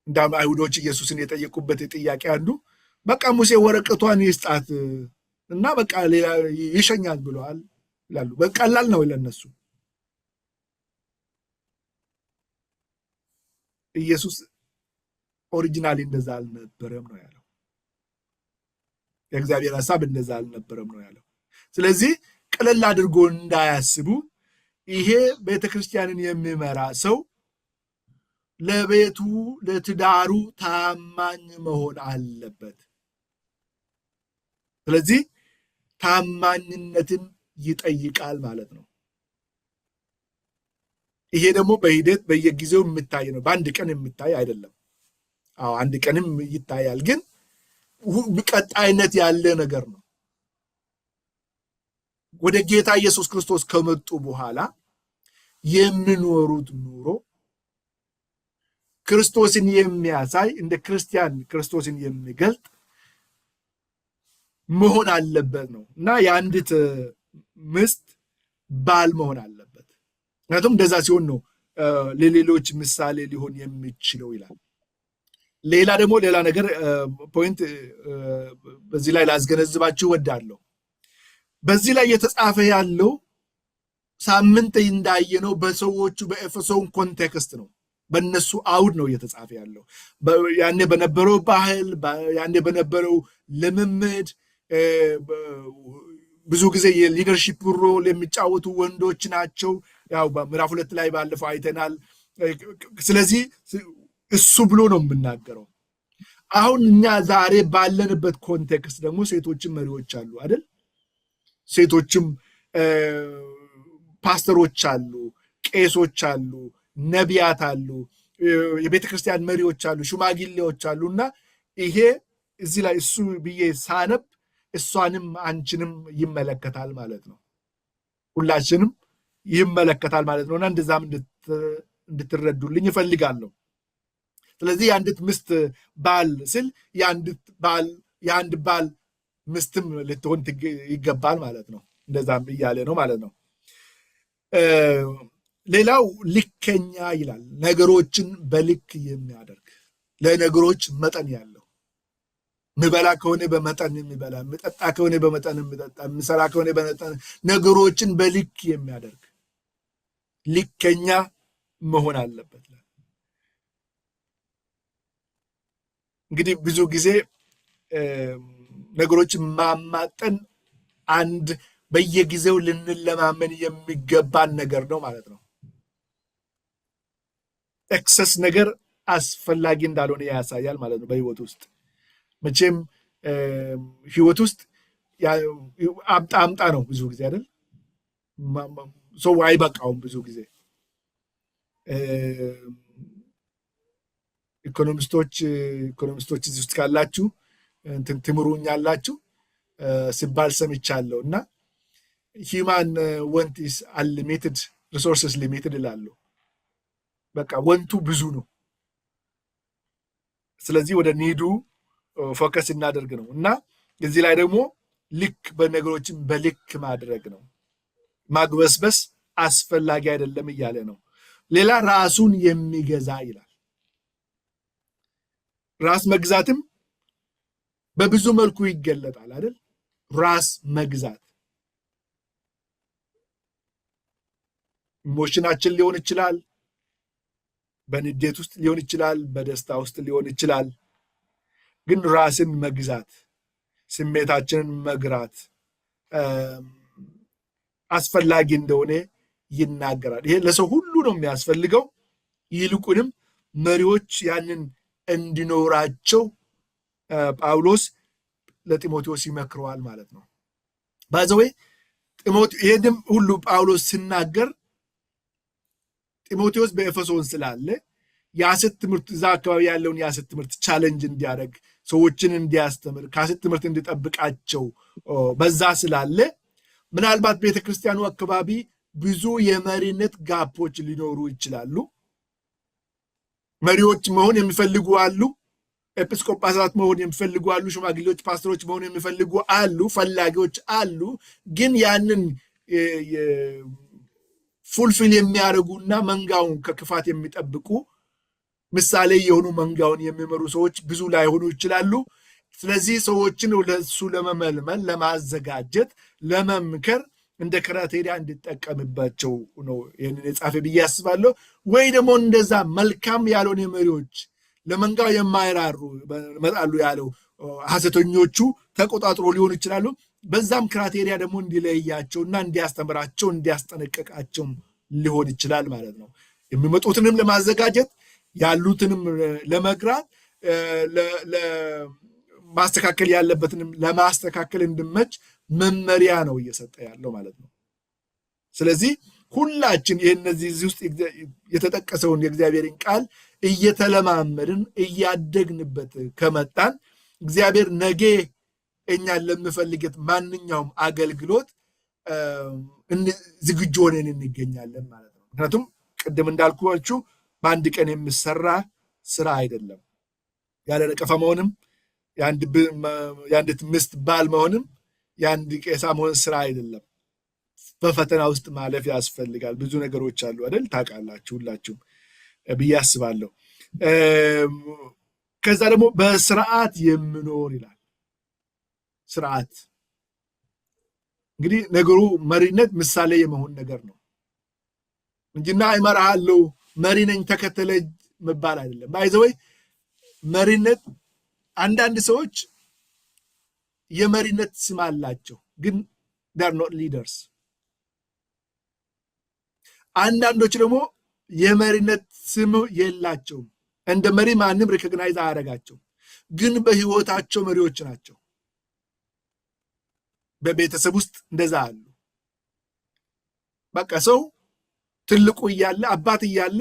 እንዳም አይሁዶች ኢየሱስን የጠየቁበት ጥያቄ አንዱ በቃ ሙሴ ወረቀቷን ይስጣት እና በቃ ሌላ ይሸኛል ብለዋል ይላሉ። በቀላል ነው ለነሱ። ኢየሱስ ኦሪጂናሊ እንደዛ አልነበረም ነው ያለው። የእግዚአብሔር ሐሳብ እንደዛ አልነበረም ነው ያለው። ስለዚህ ቀለል አድርጎ እንዳያስቡ፣ ይሄ ቤተክርስቲያንን የሚመራ ሰው ለቤቱ ለትዳሩ ታማኝ መሆን አለበት። ስለዚህ ታማኝነትን ይጠይቃል ማለት ነው። ይሄ ደግሞ በሂደት በየጊዜው የሚታይ ነው። በአንድ ቀን የሚታይ አይደለም። አዎ አንድ ቀንም ይታያል፣ ግን ቀጣይነት ያለ ነገር ነው። ወደ ጌታ ኢየሱስ ክርስቶስ ከመጡ በኋላ የሚኖሩት ኑሮ ክርስቶስን የሚያሳይ እንደ ክርስቲያን ክርስቶስን የሚገልጥ መሆን አለበት ነው እና የአንዲት ሚስት ባል መሆን አለበት። ምክንያቱም እንደዛ ሲሆን ነው ለሌሎች ምሳሌ ሊሆን የሚችለው ይላል። ሌላ ደግሞ ሌላ ነገር ፖይንት በዚህ ላይ ላስገነዝባችሁ እወዳለሁ። በዚህ ላይ የተጻፈ ያለው ሳምንት እንዳየነው በሰዎቹ በኤፌሶን ኮንቴክስት ነው፣ በእነሱ አውድ ነው እየተጻፈ ያለው። ያኔ በነበረው ባህል፣ ያኔ በነበረው ልምምድ ብዙ ጊዜ የሊደርሺፕ ሮል የሚጫወቱ ወንዶች ናቸው ያው በምዕራፍ 2 ላይ ባለፈው አይተናል። ስለዚህ እሱ ብሎ ነው የምናገረው። አሁን እኛ ዛሬ ባለንበት ኮንቴክስት ደግሞ ሴቶችም መሪዎች አሉ አይደል? ሴቶችም ፓስተሮች አሉ፣ ቄሶች አሉ፣ ነቢያት አሉ፣ የቤተ ክርስቲያን መሪዎች አሉ፣ ሽማግሌዎች አሉ። እና ይሄ እዚህ ላይ እሱ ብዬ ሳነብ እሷንም አንቺንም ይመለከታል ማለት ነው። ሁላችንም ይመለከታል ማለት ነው። እና እንደዛም እንድትረዱልኝ ይፈልጋለሁ። ስለዚህ የአንዲት ሚስት ባል ስል የአንድ ባል ሚስትም ልትሆን ይገባል ማለት ነው። እንደዛም እያለ ነው ማለት ነው። ሌላው ልከኛ ይላል። ነገሮችን በልክ የሚያደርግ ለነገሮች መጠን ያለው፣ ምበላ ከሆነ በመጠን የሚበላ፣ ምጠጣ ከሆነ በመጠን የሚጠጣ፣ ምሰራ ከሆነ በመጠን፣ ነገሮችን በልክ የሚያደርግ ልከኛ መሆን አለበት። እንግዲህ ብዙ ጊዜ ነገሮችን ማማጠን አንድ በየጊዜው ልንለማመን የሚገባን ነገር ነው ማለት ነው። ኤክሰስ ነገር አስፈላጊ እንዳልሆነ ያሳያል ማለት ነው። በህይወት ውስጥ መቼም ህይወት ውስጥ አምጣ ነው ብዙ ጊዜ አይደል? ሰው አይበቃውም ብዙ ጊዜ። ኢኮኖሚስቶች እዚህ ውስጥ ካላችሁ ትምሩኛላችሁ ሲባል ሰምቻለሁ። እና ሂማን ወንት ኢስ አንሊሚትድ ሪሶርስስ ሊሚትድ ይላሉ። በቃ ወንቱ ብዙ ነው። ስለዚህ ወደ ኒዱ ፎከስ እናደርግ ነው። እና እዚህ ላይ ደግሞ ልክ በነገሮችን በልክ ማድረግ ነው። ማግበስበስ አስፈላጊ አይደለም እያለ ነው። ሌላ ራሱን የሚገዛ ይላል። ራስ መግዛትም በብዙ መልኩ ይገለጣል አይደል? ራስ መግዛት ኢሞሽናችን ሊሆን ይችላል፣ በንዴት ውስጥ ሊሆን ይችላል፣ በደስታ ውስጥ ሊሆን ይችላል። ግን ራስን መግዛት፣ ስሜታችንን መግራት አስፈላጊ እንደሆነ ይናገራል። ይሄ ለሰው ሁሉ ነው የሚያስፈልገው። ይልቁንም መሪዎች ያንን እንዲኖራቸው ጳውሎስ ለጢሞቴዎስ ይመክረዋል ማለት ነው። ባዘዌ ይሄንም ሁሉ ጳውሎስ ሲናገር ጢሞቴዎስ በኤፌሶን ስላለ የሐሰት ትምህርት እዛ አካባቢ ያለውን የሐሰት ትምህርት ቻሌንጅ እንዲያደርግ፣ ሰዎችን እንዲያስተምር፣ ከሐሰት ትምህርት እንዲጠብቃቸው በዛ ስላለ ምናልባት ቤተክርስቲያኑ አካባቢ ብዙ የመሪነት ጋፖች ሊኖሩ ይችላሉ። መሪዎች መሆን የሚፈልጉ አሉ። ኤጲስቆጶሳት መሆን የሚፈልጉ አሉ። ሽማግሌዎች፣ ፓስተሮች መሆን የሚፈልጉ አሉ። ፈላጊዎች አሉ። ግን ያንን ፉልፊል የሚያደርጉና መንጋውን ከክፋት የሚጠብቁ ምሳሌ የሆኑ መንጋውን የሚመሩ ሰዎች ብዙ ላይሆኑ ይችላሉ። ስለዚህ ሰዎችን ለሱ ለመመልመል፣ ለማዘጋጀት፣ ለመምከር እንደ ክራቴሪያ እንዲጠቀምባቸው ነው ይህንን የጻፈ ብዬ አስባለሁ። ወይ ደግሞ እንደዛ መልካም ያልሆነ መሪዎች ለመንጋው የማይራሩ መጣሉ ያለው ሐሰተኞቹ ተቆጣጥሮ ሊሆኑ ይችላሉ። በዛም ክራቴሪያ ደግሞ እንዲለያቸውና እንዲያስተምራቸው እንዲያስጠነቀቃቸው ሊሆን ይችላል ማለት ነው። የሚመጡትንም ለማዘጋጀት ያሉትንም ለመግራት ማስተካከል ያለበትንም ለማስተካከል እንድመች መመሪያ ነው እየሰጠ ያለው ማለት ነው። ስለዚህ ሁላችን እነዚህ ውስጥ የተጠቀሰውን የእግዚአብሔርን ቃል እየተለማመድን እያደግንበት ከመጣን እግዚአብሔር ነገ እኛን ለምፈልገት ማንኛውም አገልግሎት ዝግጁ ሆነን እንገኛለን ማለት ነው። ምክንያቱም ቅድም እንዳልኳችሁ በአንድ ቀን የሚሰራ ስራ አይደለም። ያለ ነቀፋ መሆንም፣ የአንዲት ሚስት ባል መሆንም፣ የአንድ ቄሳ መሆን ስራ አይደለም። በፈተና ውስጥ ማለፍ ያስፈልጋል። ብዙ ነገሮች አሉ አይደል? ታውቃላችሁ ሁላችሁም ብዬ አስባለሁ። ከዛ ደግሞ በስርዓት የምኖር ይላል። ስርዓት እንግዲህ ነገሩ መሪነት ምሳሌ የመሆን ነገር ነው እንጂና እመራሃለሁ መሪ ነኝ ተከተለ መባል አይደለም። ባይዘወይ መሪነት አንዳንድ ሰዎች የመሪነት ስም አላቸው፣ ግን they are not leaders። አንዳንዶች ደግሞ የመሪነት ስም የላቸውም። እንደ መሪ ማንም ሪኮግናይዝ አያደርጋቸው፣ ግን በህይወታቸው መሪዎች ናቸው። በቤተሰብ ውስጥ እንደዛ አሉ። በቃ ሰው ትልቁ እያለ አባት እያለ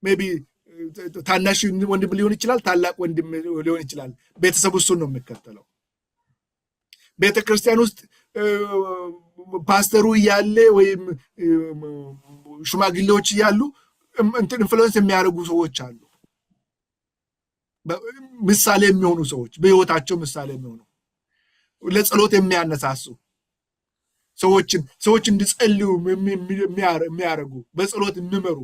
ሜቢ ታናሽ ወንድም ሊሆን ይችላል፣ ታላቅ ወንድም ሊሆን ይችላል። ቤተሰብ እሱን ነው የሚከተለው። ቤተክርስቲያን ውስጥ ፓስተሩ እያለ ወይም ሽማግሌዎች እያሉ ኢንፍሉዌንስ የሚያደርጉ ሰዎች አሉ። ምሳሌ የሚሆኑ ሰዎች፣ በህይወታቸው ምሳሌ የሚሆኑ ለጸሎት የሚያነሳሱ ሰዎች እንዲጸልዩ የሚያደርጉ በጸሎት የሚመሩ።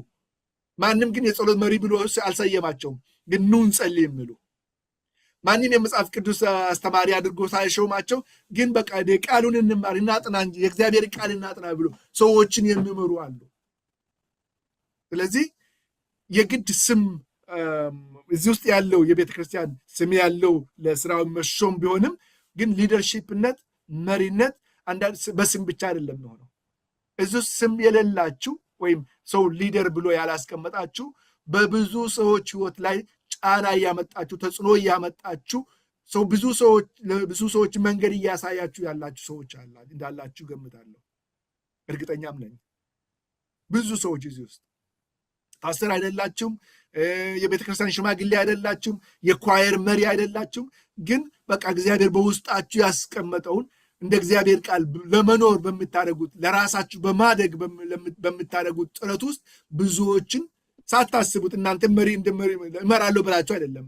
ማንም ግን የጸሎት መሪ ብሎ አልሰየማቸውም፣ ግን ኑ እንጸልይ የሚሉ ማንም የመጽሐፍ ቅዱስ አስተማሪ አድርጎ ሳይሾማቸው፣ ግን በቃ ቃሉን እንማር እናጥና እንጂ የእግዚአብሔር ቃል እናጥና ብሎ ሰዎችን የሚመሩ አሉ። ስለዚህ የግድ ስም እዚህ ውስጥ ያለው የቤተ ክርስቲያን ስም ያለው ለስራው መሾም ቢሆንም ግን ሊደርሺፕነት መሪነት አንዳንድ በስም ብቻ አይደለም የሆነው። እዚህ ስም የሌላችሁ ወይም ሰው ሊደር ብሎ ያላስቀመጣችሁ በብዙ ሰዎች ህይወት ላይ ጫና እያመጣችሁ ተጽዕኖ እያመጣችሁ ብዙ ሰዎች መንገድ እያሳያችሁ ያላችሁ ሰዎች እንዳላችሁ ገምታለሁ፣ እርግጠኛም ነኝ። ብዙ ሰዎች እዚህ ውስጥ ፓስተር አይደላችሁም፣ የቤተክርስቲያን ሽማግሌ አይደላችሁም፣ የኳየር መሪ አይደላችሁም፣ ግን በቃ እግዚአብሔር በውስጣችሁ ያስቀመጠውን እንደ እግዚአብሔር ቃል ለመኖር በምታደርጉት ለራሳችሁ በማደግ በምታደርጉት ጥረት ውስጥ ብዙዎችን ሳታስቡት እናንተ መሪ እመራለሁ ብላችሁ አይደለም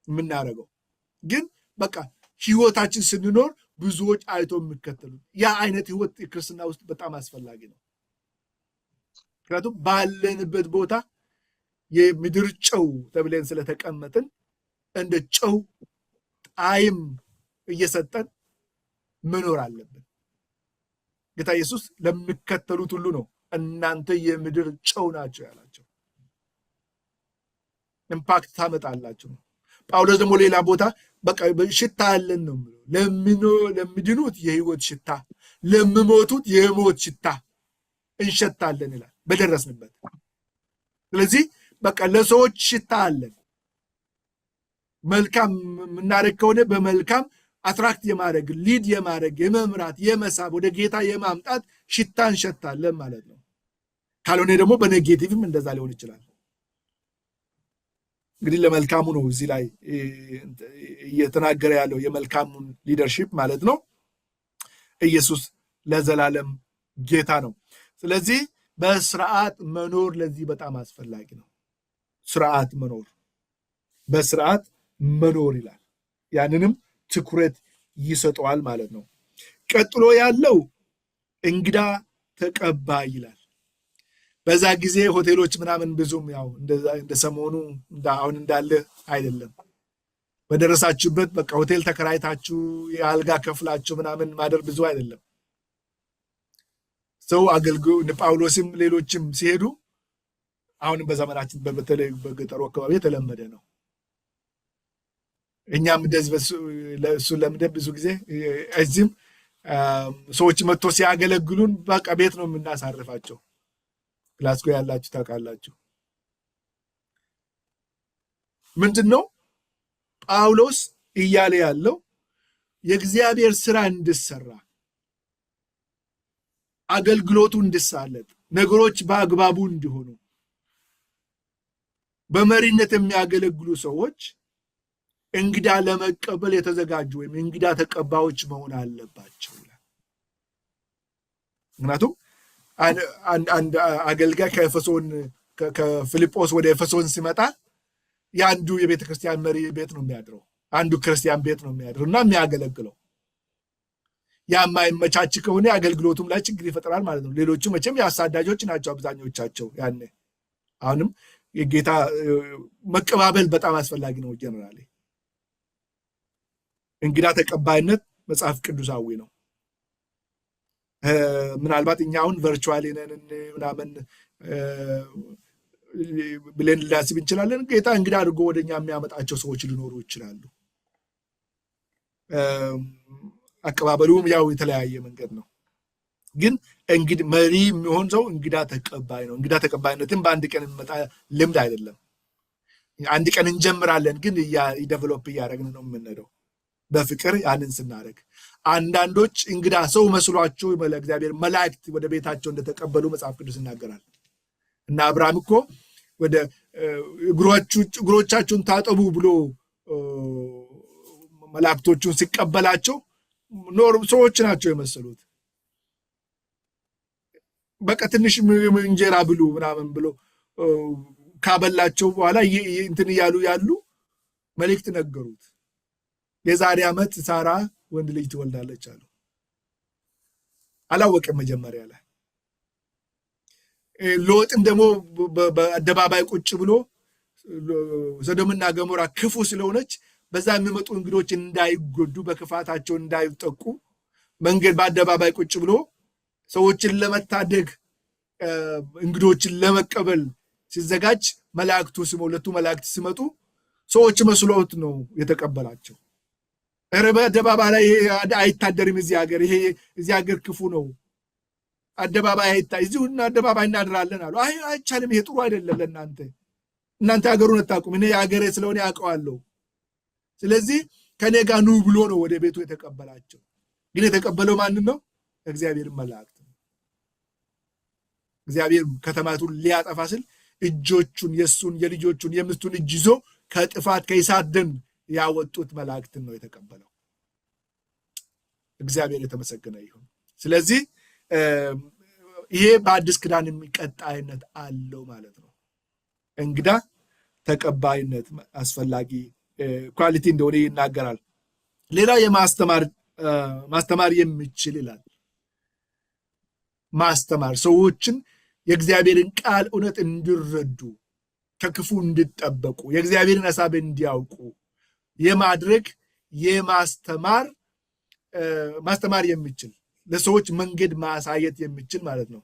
የምናደርገው፣ ግን በቃ ህይወታችን ስንኖር ብዙዎች አይቶ የሚከተሉት ያ አይነት ህይወት ክርስትና ውስጥ በጣም አስፈላጊ ነው። ምክንያቱም ባለንበት ቦታ የምድር ጨው ተብለን ስለተቀመጥን እንደ ጨው ጣዕም እየሰጠን መኖር አለብን። ጌታ ኢየሱስ ለሚከተሉት ሁሉ ነው እናንተ የምድር ጨው ናቸው ያላቸው። ኢምፓክት ታመጣላችሁ። ጳውሎስ ደግሞ ሌላ ቦታ በቃ ሽታ ያለን ነው ለሚድኑት የህይወት ሽታ፣ ለሚሞቱት የሞት ሽታ እንሸታለን ይላል በደረስንበት። ስለዚህ በቃ ለሰዎች ሽታ አለን። መልካም የምናደርግ ከሆነ በመልካም አትራክት የማድረግ ሊድ የማድረግ የመምራት የመሳብ ወደ ጌታ የማምጣት ሽታ እንሸታለን ማለት ነው። ካልሆነ ደግሞ በኔጌቲቭም እንደዛ ሊሆን ይችላል። እንግዲህ ለመልካሙ ነው እዚህ ላይ እየተናገረ ያለው የመልካሙን ሊደርሺፕ ማለት ነው። ኢየሱስ ለዘላለም ጌታ ነው። ስለዚህ በስርዓት መኖር ለዚህ በጣም አስፈላጊ ነው። ስርዓት መኖር፣ በስርዓት መኖር ይላል። ያንንም ትኩረት ይሰጠዋል ማለት ነው። ቀጥሎ ያለው እንግዳ ተቀባይ ይላል። በዛ ጊዜ ሆቴሎች ምናምን ብዙም ያው እንደ ሰሞኑ አሁን እንዳለ አይደለም። በደረሳችሁበት በቃ ሆቴል ተከራይታችሁ የአልጋ ከፍላችሁ ምናምን ማደር ብዙ አይደለም። ሰው ጳውሎስም ሌሎችም ሲሄዱ አሁንም በዘመናችን በተለይ በገጠሩ አካባቢ የተለመደ ነው። እኛም እንደዚህ እሱን ለምደን ብዙ ጊዜ እዚህም ሰዎች መጥቶ ሲያገለግሉን በቃ ቤት ነው የምናሳርፋቸው። ግላስጎ ያላችሁ ታውቃላችሁ። ምንድን ነው ጳውሎስ እያለ ያለው? የእግዚአብሔር ስራ እንድሰራ፣ አገልግሎቱ እንድሳለጥ፣ ነገሮች በአግባቡ እንዲሆኑ በመሪነት የሚያገለግሉ ሰዎች እንግዳ ለመቀበል የተዘጋጁ ወይም እንግዳ ተቀባዮች መሆን አለባቸው። ምክንያቱም አንድ አገልጋይ ከፊልጶስ ወደ ኤፌሶን ሲመጣ የአንዱ የቤተ ክርስቲያን መሪ ቤት ነው የሚያድረው፣ አንዱ ክርስቲያን ቤት ነው የሚያድረው እና የሚያገለግለው። ያ የማይመቻች ከሆነ አገልግሎቱም ላይ ችግር ይፈጥራል ማለት ነው። ሌሎቹ መቼም የአሳዳጆች ናቸው አብዛኞቻቸው። ያኔ አሁንም የጌታ መቀባበል በጣም አስፈላጊ ነው። ጀነራሊ እንግዳ ተቀባይነት መጽሐፍ ቅዱሳዊ ነው። ምናልባት እኛ አሁን ቨርቹዋሊ ነን ምናምን ብለን ሊያስብ እንችላለን። ጌታ እንግዳ አድርጎ ወደኛ የሚያመጣቸው ሰዎች ሊኖሩ ይችላሉ። አቀባበሉም ያው የተለያየ መንገድ ነው። ግን እንግዲህ መሪ የሚሆን ሰው እንግዳ ተቀባይ ነው። እንግዳ ተቀባይነትን በአንድ ቀን የሚመጣ ልምድ አይደለም። አንድ ቀን እንጀምራለን፣ ግን ዴቨሎፕ እያደረግን ነው የምንሄደው በፍቅር ያንን ስናደርግ። አንዳንዶች እንግዳ ሰው መስሏቸው ለእግዚአብሔር መላእክት ወደ ቤታቸው እንደተቀበሉ መጽሐፍ ቅዱስ ይናገራል። እና አብርሃም እኮ ወደ እግሮቻችሁን ታጠቡ ብሎ መላእክቶቹን ሲቀበላቸው ሰዎች ናቸው የመሰሉት። በቃ ትንሽ እንጀራ ብሉ ምናምን ብሎ ካበላቸው በኋላ እንትን እያሉ ያሉ መልእክት ነገሩት። የዛሬ ዓመት ሳራ ወንድ ልጅ ትወልዳለች አሉ። አላወቀም መጀመሪያ ላይ። ሎጥም ደግሞ በአደባባይ ቁጭ ብሎ ሰዶምና ገሞራ ክፉ ስለሆነች በዛ የሚመጡ እንግዶች እንዳይጎዱ በክፋታቸው እንዳይጠቁ መንገድ በአደባባይ ቁጭ ብሎ ሰዎችን ለመታደግ እንግዶችን ለመቀበል ሲዘጋጅ ሁለቱ መላእክት ሲመጡ ሰዎች መስሎት ነው የተቀበላቸው። ኧረ በአደባባይ ላይ አይታደርም እዚህ ሀገር ክፉ ነው፣ አደባባይ እዚሁ አደባባይ እናድራለን አሉ። አይቻልም፣ ይሄ ጥሩ አይደለም ለእናንተ፣ እናንተ ሀገሩን አታውቁም፣ እኔ የሀገሬ ስለሆነ ያውቀዋለሁ፣ ስለዚህ ከኔ ጋር ኑ ብሎ ነው ወደ ቤቱ የተቀበላቸው። ግን የተቀበለው ማንን ነው? እግዚአብሔር መላእክት ነው። እግዚአብሔር ከተማቱን ሊያጠፋ ስል እጆቹን የሱን የልጆቹን የምስቱን እጅ ይዞ ከጥፋት ከእሳት ደን ያወጡት መላእክትን ነው የተቀበለው። እግዚአብሔር የተመሰገነ ይሁን። ስለዚህ ይሄ በአዲስ ኪዳን የሚቀጣይነት አለው ማለት ነው። እንግዳ ተቀባይነት አስፈላጊ ኳሊቲ እንደሆነ ይናገራል። ሌላ ማስተማር የሚችል ይላል። ማስተማር ሰዎችን የእግዚአብሔርን ቃል እውነት እንዲረዱ፣ ከክፉ እንዲጠበቁ፣ የእግዚአብሔርን ሐሳብ እንዲያውቁ የማድረግ ማስተማር የሚችል ለሰዎች መንገድ ማሳየት የሚችል ማለት ነው።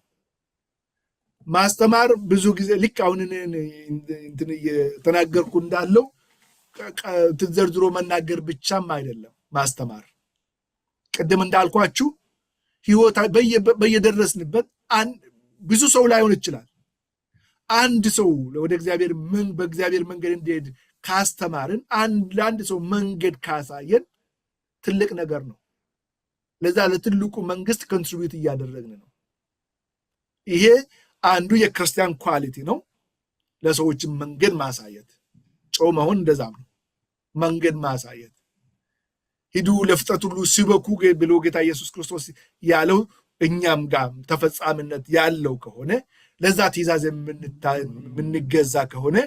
ማስተማር ብዙ ጊዜ ልክ አሁን እንትን እየተናገርኩ እንዳለው ትዘርዝሮ መናገር ብቻም አይደለም። ማስተማር ቅድም እንዳልኳችሁ ህይወት በየደረስንበት ብዙ ሰው ላይሆን ይችላል። አንድ ሰው ወደ በእግዚአብሔር መንገድ እንዲሄድ ካስተማርን፣ ለአንድ ሰው መንገድ ካሳየን ትልቅ ነገር ነው። ለዛ ለትልቁ መንግስት ኮንትሪቢዩት እያደረግን ነው። ይሄ አንዱ የክርስቲያን ኳሊቲ ነው። ለሰዎችም መንገድ ማሳየት፣ ጨው መሆን እንደዛም ነው። መንገድ ማሳየት፣ ሂዱ ለፍጥረት ሁሉ ስበኩ ብሎ ጌታ ኢየሱስ ክርስቶስ ያለው እኛም ጋር ተፈጻሚነት ያለው ከሆነ፣ ለዛ ትእዛዝ የምንገዛ ከሆነ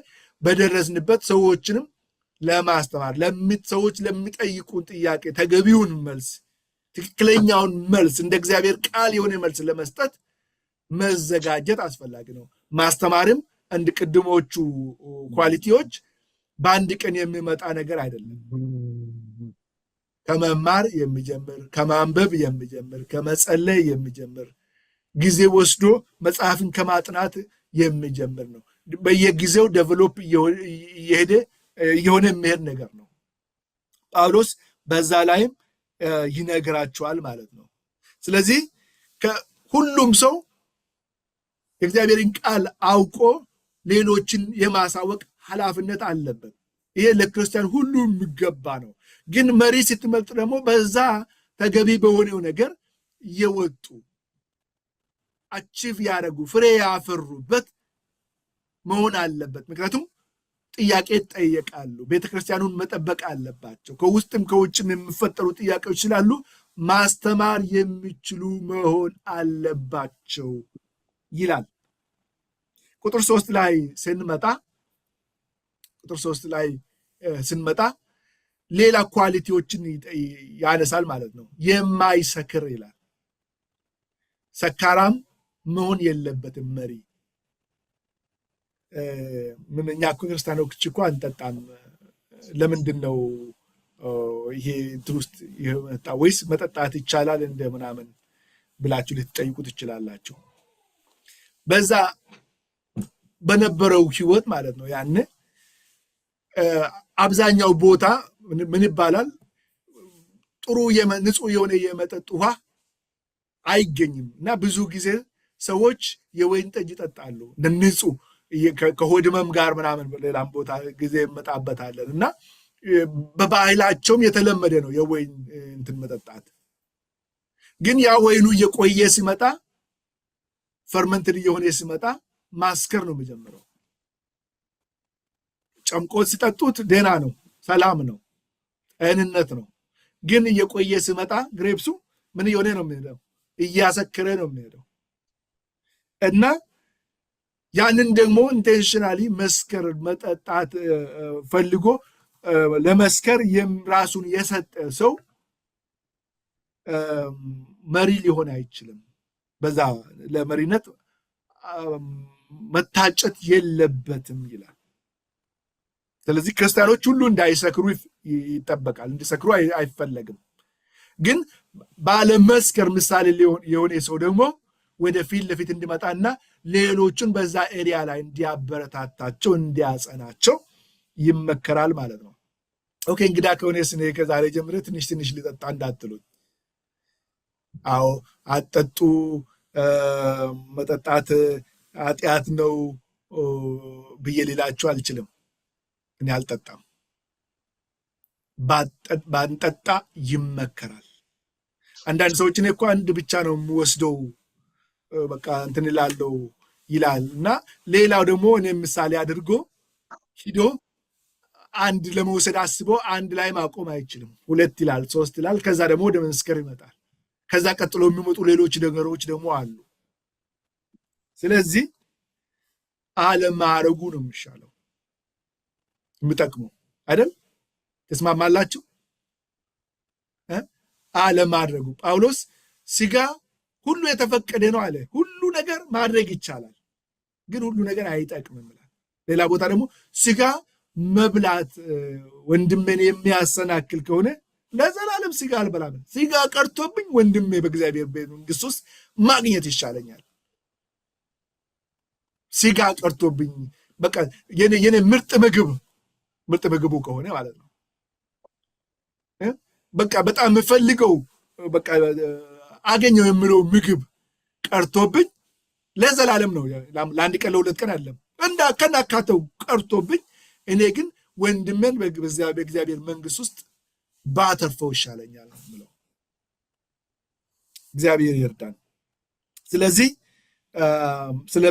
በደረስንበት ሰዎችንም ለማስተማር ሰዎች ለሚጠይቁን ጥያቄ ተገቢውን መልስ፣ ትክክለኛውን መልስ፣ እንደ እግዚአብሔር ቃል የሆነ መልስ ለመስጠት መዘጋጀት አስፈላጊ ነው። ማስተማርም እንደ ቅድሞቹ ኳሊቲዎች በአንድ ቀን የሚመጣ ነገር አይደለም። ከመማር የሚጀምር፣ ከማንበብ የሚጀምር፣ ከመጸለይ የሚጀምር፣ ጊዜ ወስዶ መጽሐፍን ከማጥናት የሚጀምር ነው። በየጊዜው ዴቨሎፕ እየሆነ የሚሄድ ነገር ነው። ጳውሎስ በዛ ላይም ይነግራቸዋል ማለት ነው። ስለዚህ ሁሉም ሰው የእግዚአብሔርን ቃል አውቆ ሌሎችን የማሳወቅ ኃላፊነት አለበት። ይሄ ለክርስቲያን ሁሉ የሚገባ ነው። ግን መሪ ስትመርጥ ደግሞ በዛ ተገቢ በሆነው ነገር እየወጡ አቺቭ ያደረጉ ፍሬ ያፈሩበት መሆን አለበት። ምክንያቱም ጥያቄ ይጠየቃሉ። ቤተክርስቲያኑን መጠበቅ አለባቸው። ከውስጥም ከውጭም የሚፈጠሩ ጥያቄዎች ስላሉ ማስተማር የሚችሉ መሆን አለባቸው ይላል። ቁጥር 3 ላይ ስንመጣ ሌላ ኳሊቲዎችን ያነሳል ማለት ነው። የማይሰክር ይላል። ሰካራም መሆን የለበትም መሪ። እኛ ክርስቲያኖች እኮ አንጠጣም፣ ለምንድን ነው ይሄ እንትን ውስጥ ይመጣ? ወይስ መጠጣት ይቻላል እንደ ምናምን ብላችሁ ልትጠይቁ ትችላላችሁ። በዛ በነበረው ህይወት ማለት ነው። ያን አብዛኛው ቦታ ምን ይባላል? ጥሩ ንጹህ የሆነ የመጠጥ ውሃ አይገኝም። እና ብዙ ጊዜ ሰዎች የወይን ጠጅ ይጠጣሉ ንጹህ ከሆድ ህመም ጋር ምናምን ሌላም ቦታ ጊዜ እንመጣበታለን። እና በባህላቸውም የተለመደ ነው የወይን እንትን መጠጣት። ግን ያ ወይኑ እየቆየ ሲመጣ ፈርመንትድ እየሆነ ሲመጣ ማስከር ነው የሚጀምረው። ጨምቆት ሲጠጡት ደህና ነው፣ ሰላም ነው፣ ጤንነት ነው። ግን እየቆየ ሲመጣ ግሬፕሱ ምን እየሆነ ነው የሚሄደው? እያሰከረ ነው የሚሄደው። እና ያንን ደግሞ ኢንቴንሽናሊ መስከር መጠጣት ፈልጎ ለመስከር ራሱን የሰጠ ሰው መሪ ሊሆን አይችልም። በዛ ለመሪነት መታጨት የለበትም ይላል። ስለዚህ ክርስቲያኖች ሁሉ እንዳይሰክሩ ይጠበቃል። እንዲሰክሩ አይፈለግም። ግን ባለመስከር ምሳሌ የሆነ ሰው ደግሞ ወደ ፊት ለፊት እንዲመጣና ሌሎቹን በዛ ኤሪያ ላይ እንዲያበረታታቸው እንዲያጸናቸው ይመከራል ማለት ነው። ኦኬ እንግዳ ከሆነ ስኔ ከዛሬ ጀምረ ትንሽ ትንሽ ሊጠጣ እንዳትሉት። አዎ አጠጡ፣ መጠጣት ኃጢአት ነው ብዬ ሌላችሁ አልችልም። እኔ አልጠጣም። ባንጠጣ ይመከራል። አንዳንድ ሰዎች እኔ እኮ አንድ ብቻ ነው የምወስደው በቃ እንትን እላለሁ ይላል እና ሌላው ደግሞ እኔ ምሳሌ አድርጎ ሂዶ አንድ ለመውሰድ አስቦ አንድ ላይ ማቆም አይችልም። 2 ይላል፣ 3 ይላል። ከዛ ደግሞ ወደ መስከር ይመጣል። ከዛ ቀጥሎ የሚመጡ ሌሎች ነገሮች ደግሞ አሉ። ስለዚህ አለማረጉ ነው የሚሻለው የሚጠቅመው አይደል? ተስማማላችሁ? አለማድረጉ ጳውሎስ ስጋ ሁሉ የተፈቀደ ነው አለ። ሁሉ ነገር ማድረግ ይቻላል፣ ግን ሁሉ ነገር አይጠቅምም ይላል። ሌላ ቦታ ደግሞ ስጋ መብላት ወንድሜን የሚያሰናክል ከሆነ ለዘላለም ስጋ አልበላም። ስጋ ቀርቶብኝ ወንድሜ በእግዚአብሔር መንግሥት ውስጥ ማግኘት ይሻለኛል። ስጋ ቀርቶብኝ በቃ የኔ ምርጥ ምግቡ ከሆነ ማለት ነው። በቃ በጣም የምፈልገው በቃ አገኘው የምለው ምግብ ቀርቶብኝ ለዘላለም ነው። ለአንድ ቀን ለሁለት ቀን አለም ከናካተው ቀርቶብኝ እኔ ግን ወንድሜን በእግዚአብሔር መንግሥት ውስጥ ባተርፈው ይሻለኛል ነው። እግዚአብሔር ይርዳን። ስለዚህ ስለ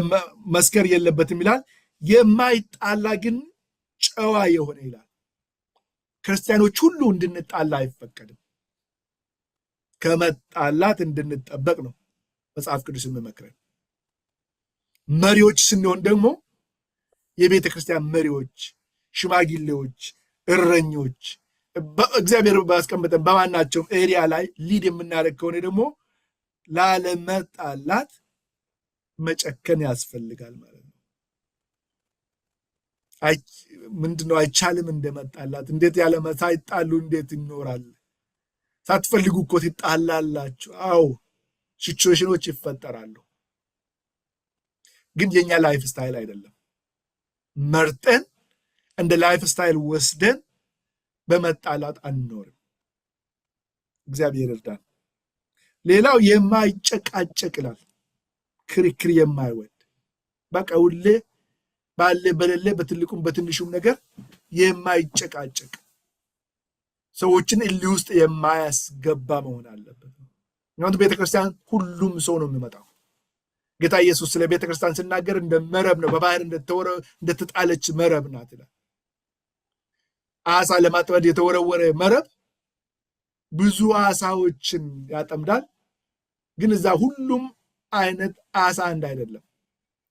መስከር የለበትም ይላል። የማይጣላ ግን ጨዋ የሆነ ይላል። ክርስቲያኖች ሁሉ እንድንጣላ አይፈቀድም። ከመጣላት እንድንጠበቅ ነው መጽሐፍ ቅዱስ የሚመክረን። መሪዎች ስንሆን ደግሞ የቤተ ክርስቲያን መሪዎች፣ ሽማግሌዎች፣ እረኞች እግዚአብሔር ባስቀመጠን በማናቸውም ኤሪያ ላይ ሊድ የምናደርግ ከሆነ ደግሞ ላለመጣላት መጨከን ያስፈልጋል ማለት ነው። ምንድነው አይቻልም እንደመጣላት። እንዴት ያለ ሳይጣሉ እንዴት ይኖራል? ሳትፈልጉ እኮ ትጣላላችሁ። አዎ ሲቹዌሽኖች ይፈጠራሉ፣ ግን የኛ ላይፍ ስታይል አይደለም። መርጠን እንደ ላይፍ ስታይል ወስደን በመጣላት አንኖርም። እግዚአብሔር ይርዳን። ሌላው የማይጨቃጨቅ ይላል። ክርክር የማይወድ በቃ ሁሌ ባለ በሌለ በትልቁም በትንሹም ነገር የማይጨቃጨቅ ሰዎችን እልህ ውስጥ የማያስገባ መሆን አለበት። ምክንያቱም ቤተክርስቲያን ሁሉም ሰው ነው የሚመጣው። ጌታ ኢየሱስ ስለ ቤተክርስቲያን ሲናገር እንደ መረብ ነው፣ በባህር እንደተጣለች መረብ ናት ይላል። አሳ ለማጥመድ የተወረወረ መረብ ብዙ አሳዎችን ያጠምዳል፣ ግን እዛ ሁሉም አይነት አሳ አንድ አይደለም።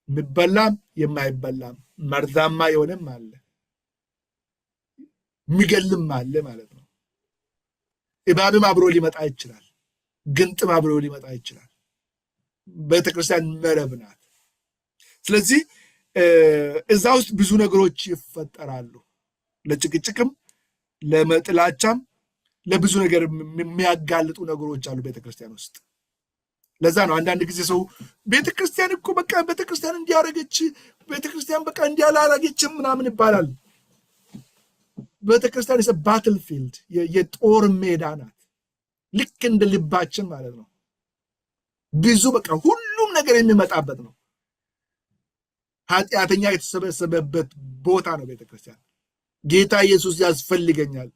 የሚበላም የማይበላም መርዛማ የሆነም አለ፣ የሚገልም አለ ማለት ነው። እባብም አብሮ ሊመጣ ይችላል፣ ግንጥም አብሮ ሊመጣ ይችላል። ቤተክርስቲያን መረብ ናት። ስለዚህ እዛ ውስጥ ብዙ ነገሮች ይፈጠራሉ። ለጭቅጭቅም፣ ለመጥላቻም፣ ለብዙ ነገር የሚያጋልጡ ነገሮች አሉ ቤተክርስቲያን ውስጥ። ለዛ ነው አንዳንድ ጊዜ ሰው ቤተክርስቲያን እኮ በቃ ቤተክርስቲያን እንዲያረገች ቤተክርስቲያን በቃ እንዲያላረገችም ምናምን ይባላል። ቤተክርስቲያን ባትል ፊልድ የጦር ሜዳ ናት። ልክ እንደ ልባችን ማለት ነው። ብዙ በቃ ሁሉም ነገር የሚመጣበት ነው። ኃጢአተኛ የተሰበሰበበት ቦታ ነው ቤተክርስቲያን። ጌታ ኢየሱስ ያስፈልገኛል፣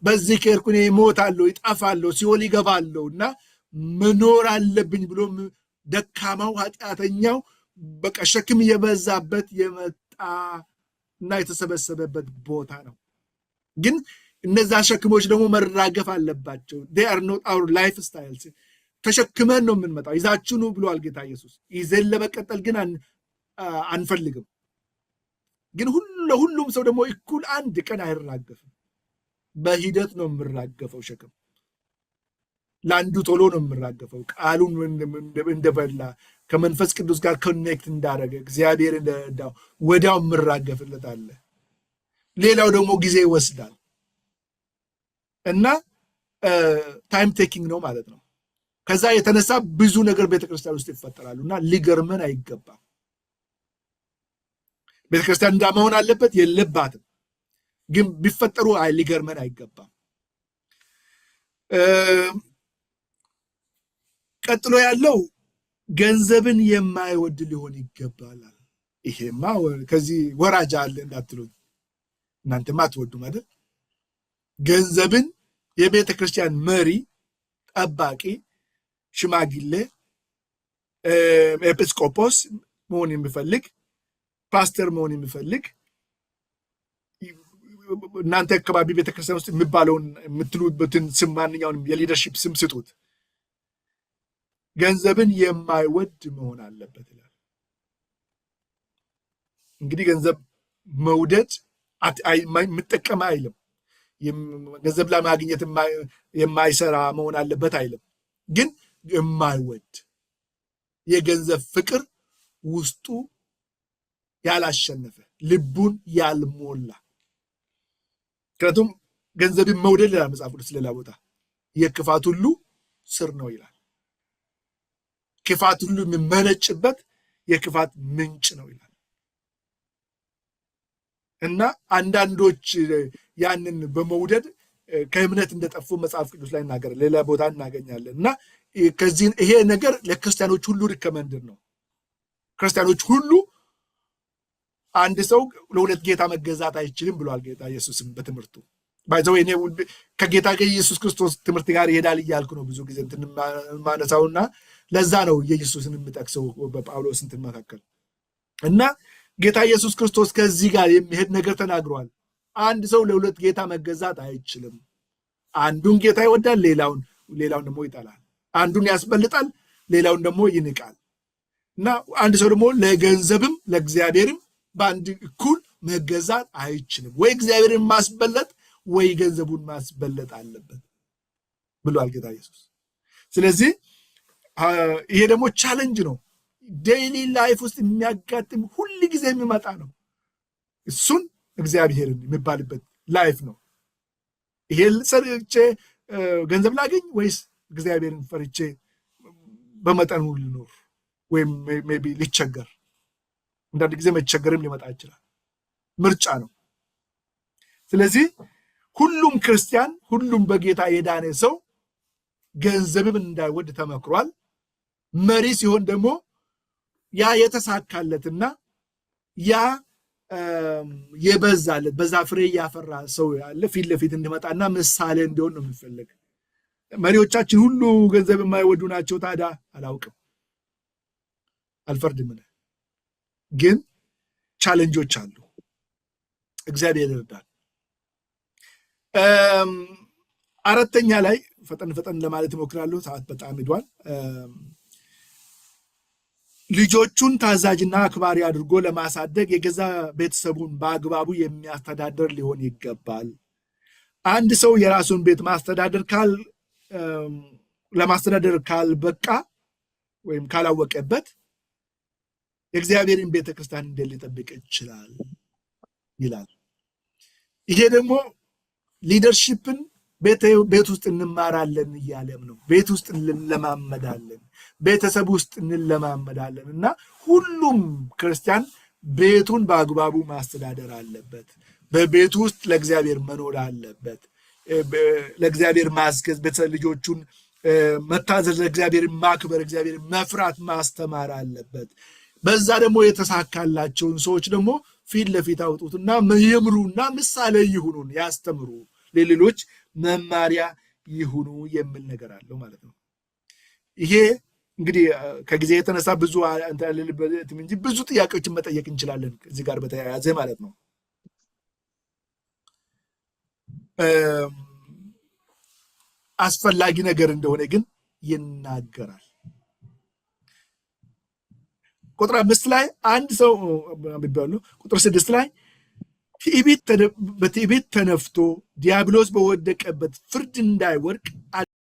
በዚህ ከሄድኩ እኔ እሞታለሁ፣ ይጠፋለሁ፣ ሲኦል ይገባለሁ እና መኖር አለብኝ ብሎ ደካማው ኃጢአተኛው በቃ ሸክም የበዛበት የመጣ እና የተሰበሰበበት ቦታ ነው። ግን እነዛ ሸክሞች ደግሞ መራገፍ አለባቸው። they are not our lifestyle። ተሸክመን ነው የምንመጣው። ይዛችሁ ነው ብሏል ጌታ ኢየሱስ። ይዘን ለመቀጠል ግን አንፈልግም። ግን ሁሉም ሰው ደግሞ እኩል አንድ ቀን አይራገፍም። በሂደት ነው የምራገፈው ሸክም። ለአንዱ ቶሎ ነው የምራገፈው። ቃሉን እንደበላ ከመንፈስ ቅዱስ ጋር ኮኔክት እንዳደረገ እግዚአብሔር እንደዳው ወዲያው የምራገፍለት አለ። ሌላው ደግሞ ጊዜ ይወስዳል እና ታይም ቴኪንግ ነው ማለት ነው። ከዛ የተነሳ ብዙ ነገር ቤተክርስቲያን ውስጥ ይፈጠራሉ እና ሊገርመን አይገባም። ቤተክርስቲያን እንዳመሆን አለበት የለባትም፣ ግን ቢፈጠሩ ሊገርመን አይገባም። ቀጥሎ ያለው ገንዘብን የማይወድ ሊሆን ይገባል። ይሄማ ከዚህ ወራጅ አለ እንዳትሉኝ፣ እናንተማ አትወዱም አይደል? ገንዘብን የቤተ ክርስቲያን መሪ፣ ጠባቂ፣ ሽማግሌ፣ ኤጲስቆጶስ መሆን የሚፈልግ ፓስተር መሆን የሚፈልግ እናንተ አካባቢ ቤተክርስቲያን ውስጥ የሚባለውን የምትሉበትን ስም ማንኛውንም የሊደርሺፕ ስም ስጡት፣ ገንዘብን የማይወድ መሆን አለበት ይላል። እንግዲህ ገንዘብ መውደድ የምጠቀም አይልም። ገንዘብ ለማግኘት የማይሰራ መሆን አለበት አይልም። ግን የማይወድ የገንዘብ ፍቅር ውስጡ ያላሸነፈ ልቡን ያልሞላ። ምክንያቱም ገንዘብን መውደድ ይላል መጽሐፍ ቅዱስ ሌላ ቦታ የክፋት ሁሉ ስር ነው ይላል። ክፋት ሁሉ የሚመነጭበት የክፋት ምንጭ ነው ይላል። እና አንዳንዶች ያንን በመውደድ ከእምነት እንደጠፉ መጽሐፍ ቅዱስ ላይ እናገራለን፣ ሌላ ቦታ እናገኛለን። እና ከዚህ ይሄ ነገር ለክርስቲያኖች ሁሉ ሪከመንድ ነው። ክርስቲያኖች ሁሉ አንድ ሰው ለሁለት ጌታ መገዛት አይችልም ብሏል ጌታ ኢየሱስም በትምህርቱ። ባይዘው እኔ ከጌታ ኢየሱስ ክርስቶስ ትምህርት ጋር ይሄዳል እያልኩ ነው ብዙ ጊዜ እንትን ማነሳውና ለዛ ነው ኢየሱስን የምጠቅሰው በጳውሎስ እንትን መካከል። እና ጌታ ኢየሱስ ክርስቶስ ከዚህ ጋር የሚሄድ ነገር ተናግሯል። አንድ ሰው ለሁለት ጌታ መገዛት አይችልም። አንዱን ጌታ ይወዳል፣ ሌላውን ደግሞ ይጠላል። አንዱን ያስበልጣል፣ ሌላውን ደግሞ ይንቃል። እና አንድ ሰው ደግሞ ለገንዘብም ለእግዚአብሔርም በአንድ እኩል መገዛት አይችልም። ወይ እግዚአብሔርን ማስበለጥ ወይ ገንዘቡን ማስበለጥ አለበት ብሏል ጌታ ኢየሱስ። ስለዚህ ይሄ ደግሞ ቻሌንጅ ነው። ዴይሊ ላይፍ ውስጥ የሚያጋጥም ሁል ጊዜ የሚመጣ ነው። እሱን እግዚአብሔርን የሚባልበት ላይፍ ነው። ይሄ ሰርቼ ገንዘብ ላገኝ ወይስ እግዚአብሔርን ፈርቼ በመጠኑ ልኖር? ወይም ሜቢ ሊቸገር፣ አንዳንድ ጊዜ መቸገርም ሊመጣ ይችላል። ምርጫ ነው። ስለዚህ ሁሉም ክርስቲያን፣ ሁሉም በጌታ የዳነ ሰው ገንዘብም እንዳይወድ ተመክሯል። መሪ ሲሆን ደግሞ ያ የተሳካለትና ያ የበዛለት በዛ ፍሬ ያፈራ ሰው ያለ ፊት ለፊት እንዲመጣና ምሳሌ እንዲሆን ነው የሚፈለግ። መሪዎቻችን ሁሉ ገንዘብ የማይወዱ ናቸው ታዲያ? አላውቅም፣ አልፈርድም። ግን ቻሌንጆች አሉ። እግዚአብሔር ይርዳል። አራተኛ ላይ ፈጠን ለማለት እሞክራለሁ፣ ሰዓት በጣም ሄዷል። ልጆቹን ታዛዥና አክባሪ አድርጎ ለማሳደግ የገዛ ቤተሰቡን በአግባቡ የሚያስተዳደር ሊሆን ይገባል። አንድ ሰው የራሱን ቤት ለማስተዳደር ካልበቃ ወይም ካላወቀበት የእግዚአብሔርን ቤተክርስቲያን እንዴት ሊጠብቅ ይችላል ይላል። ይሄ ደግሞ ሊደርሺፕን ቤት ውስጥ እንማራለን እያለም ነው። ቤት ውስጥ እንለማመዳለን፣ ቤተሰብ ውስጥ እንለማመዳለን። እና ሁሉም ክርስቲያን ቤቱን በአግባቡ ማስተዳደር አለበት። በቤቱ ውስጥ ለእግዚአብሔር መኖር አለበት። ለእግዚአብሔር ማስገዝ፣ ቤተሰብ ልጆቹን መታዘዝ፣ እግዚአብሔር ማክበር፣ እግዚአብሔር መፍራት ማስተማር አለበት። በዛ ደግሞ የተሳካላቸውን ሰዎች ደግሞ ፊት ለፊት አውጡትና ይምሩና ምሳሌ ይሁኑን፣ ያስተምሩ፣ ለሌሎች መማሪያ ይሁኑ የሚል ነገር አለው ማለት ነው። ይሄ እንግዲህ ከጊዜ የተነሳ ብዙ እንትን እንጂ ብዙ ጥያቄዎችን መጠየቅ እንችላለን እዚህ ጋር በተያያዘ ማለት ነው። አስፈላጊ ነገር እንደሆነ ግን ይናገራል። ቁጥር 5 ላይ አንድ ሰው ቢባሉ ቁጥር 6 ላይ በትዕቢት ተነፍቶ ዲያብሎስ በወደቀበት ፍርድ እንዳይወድቅ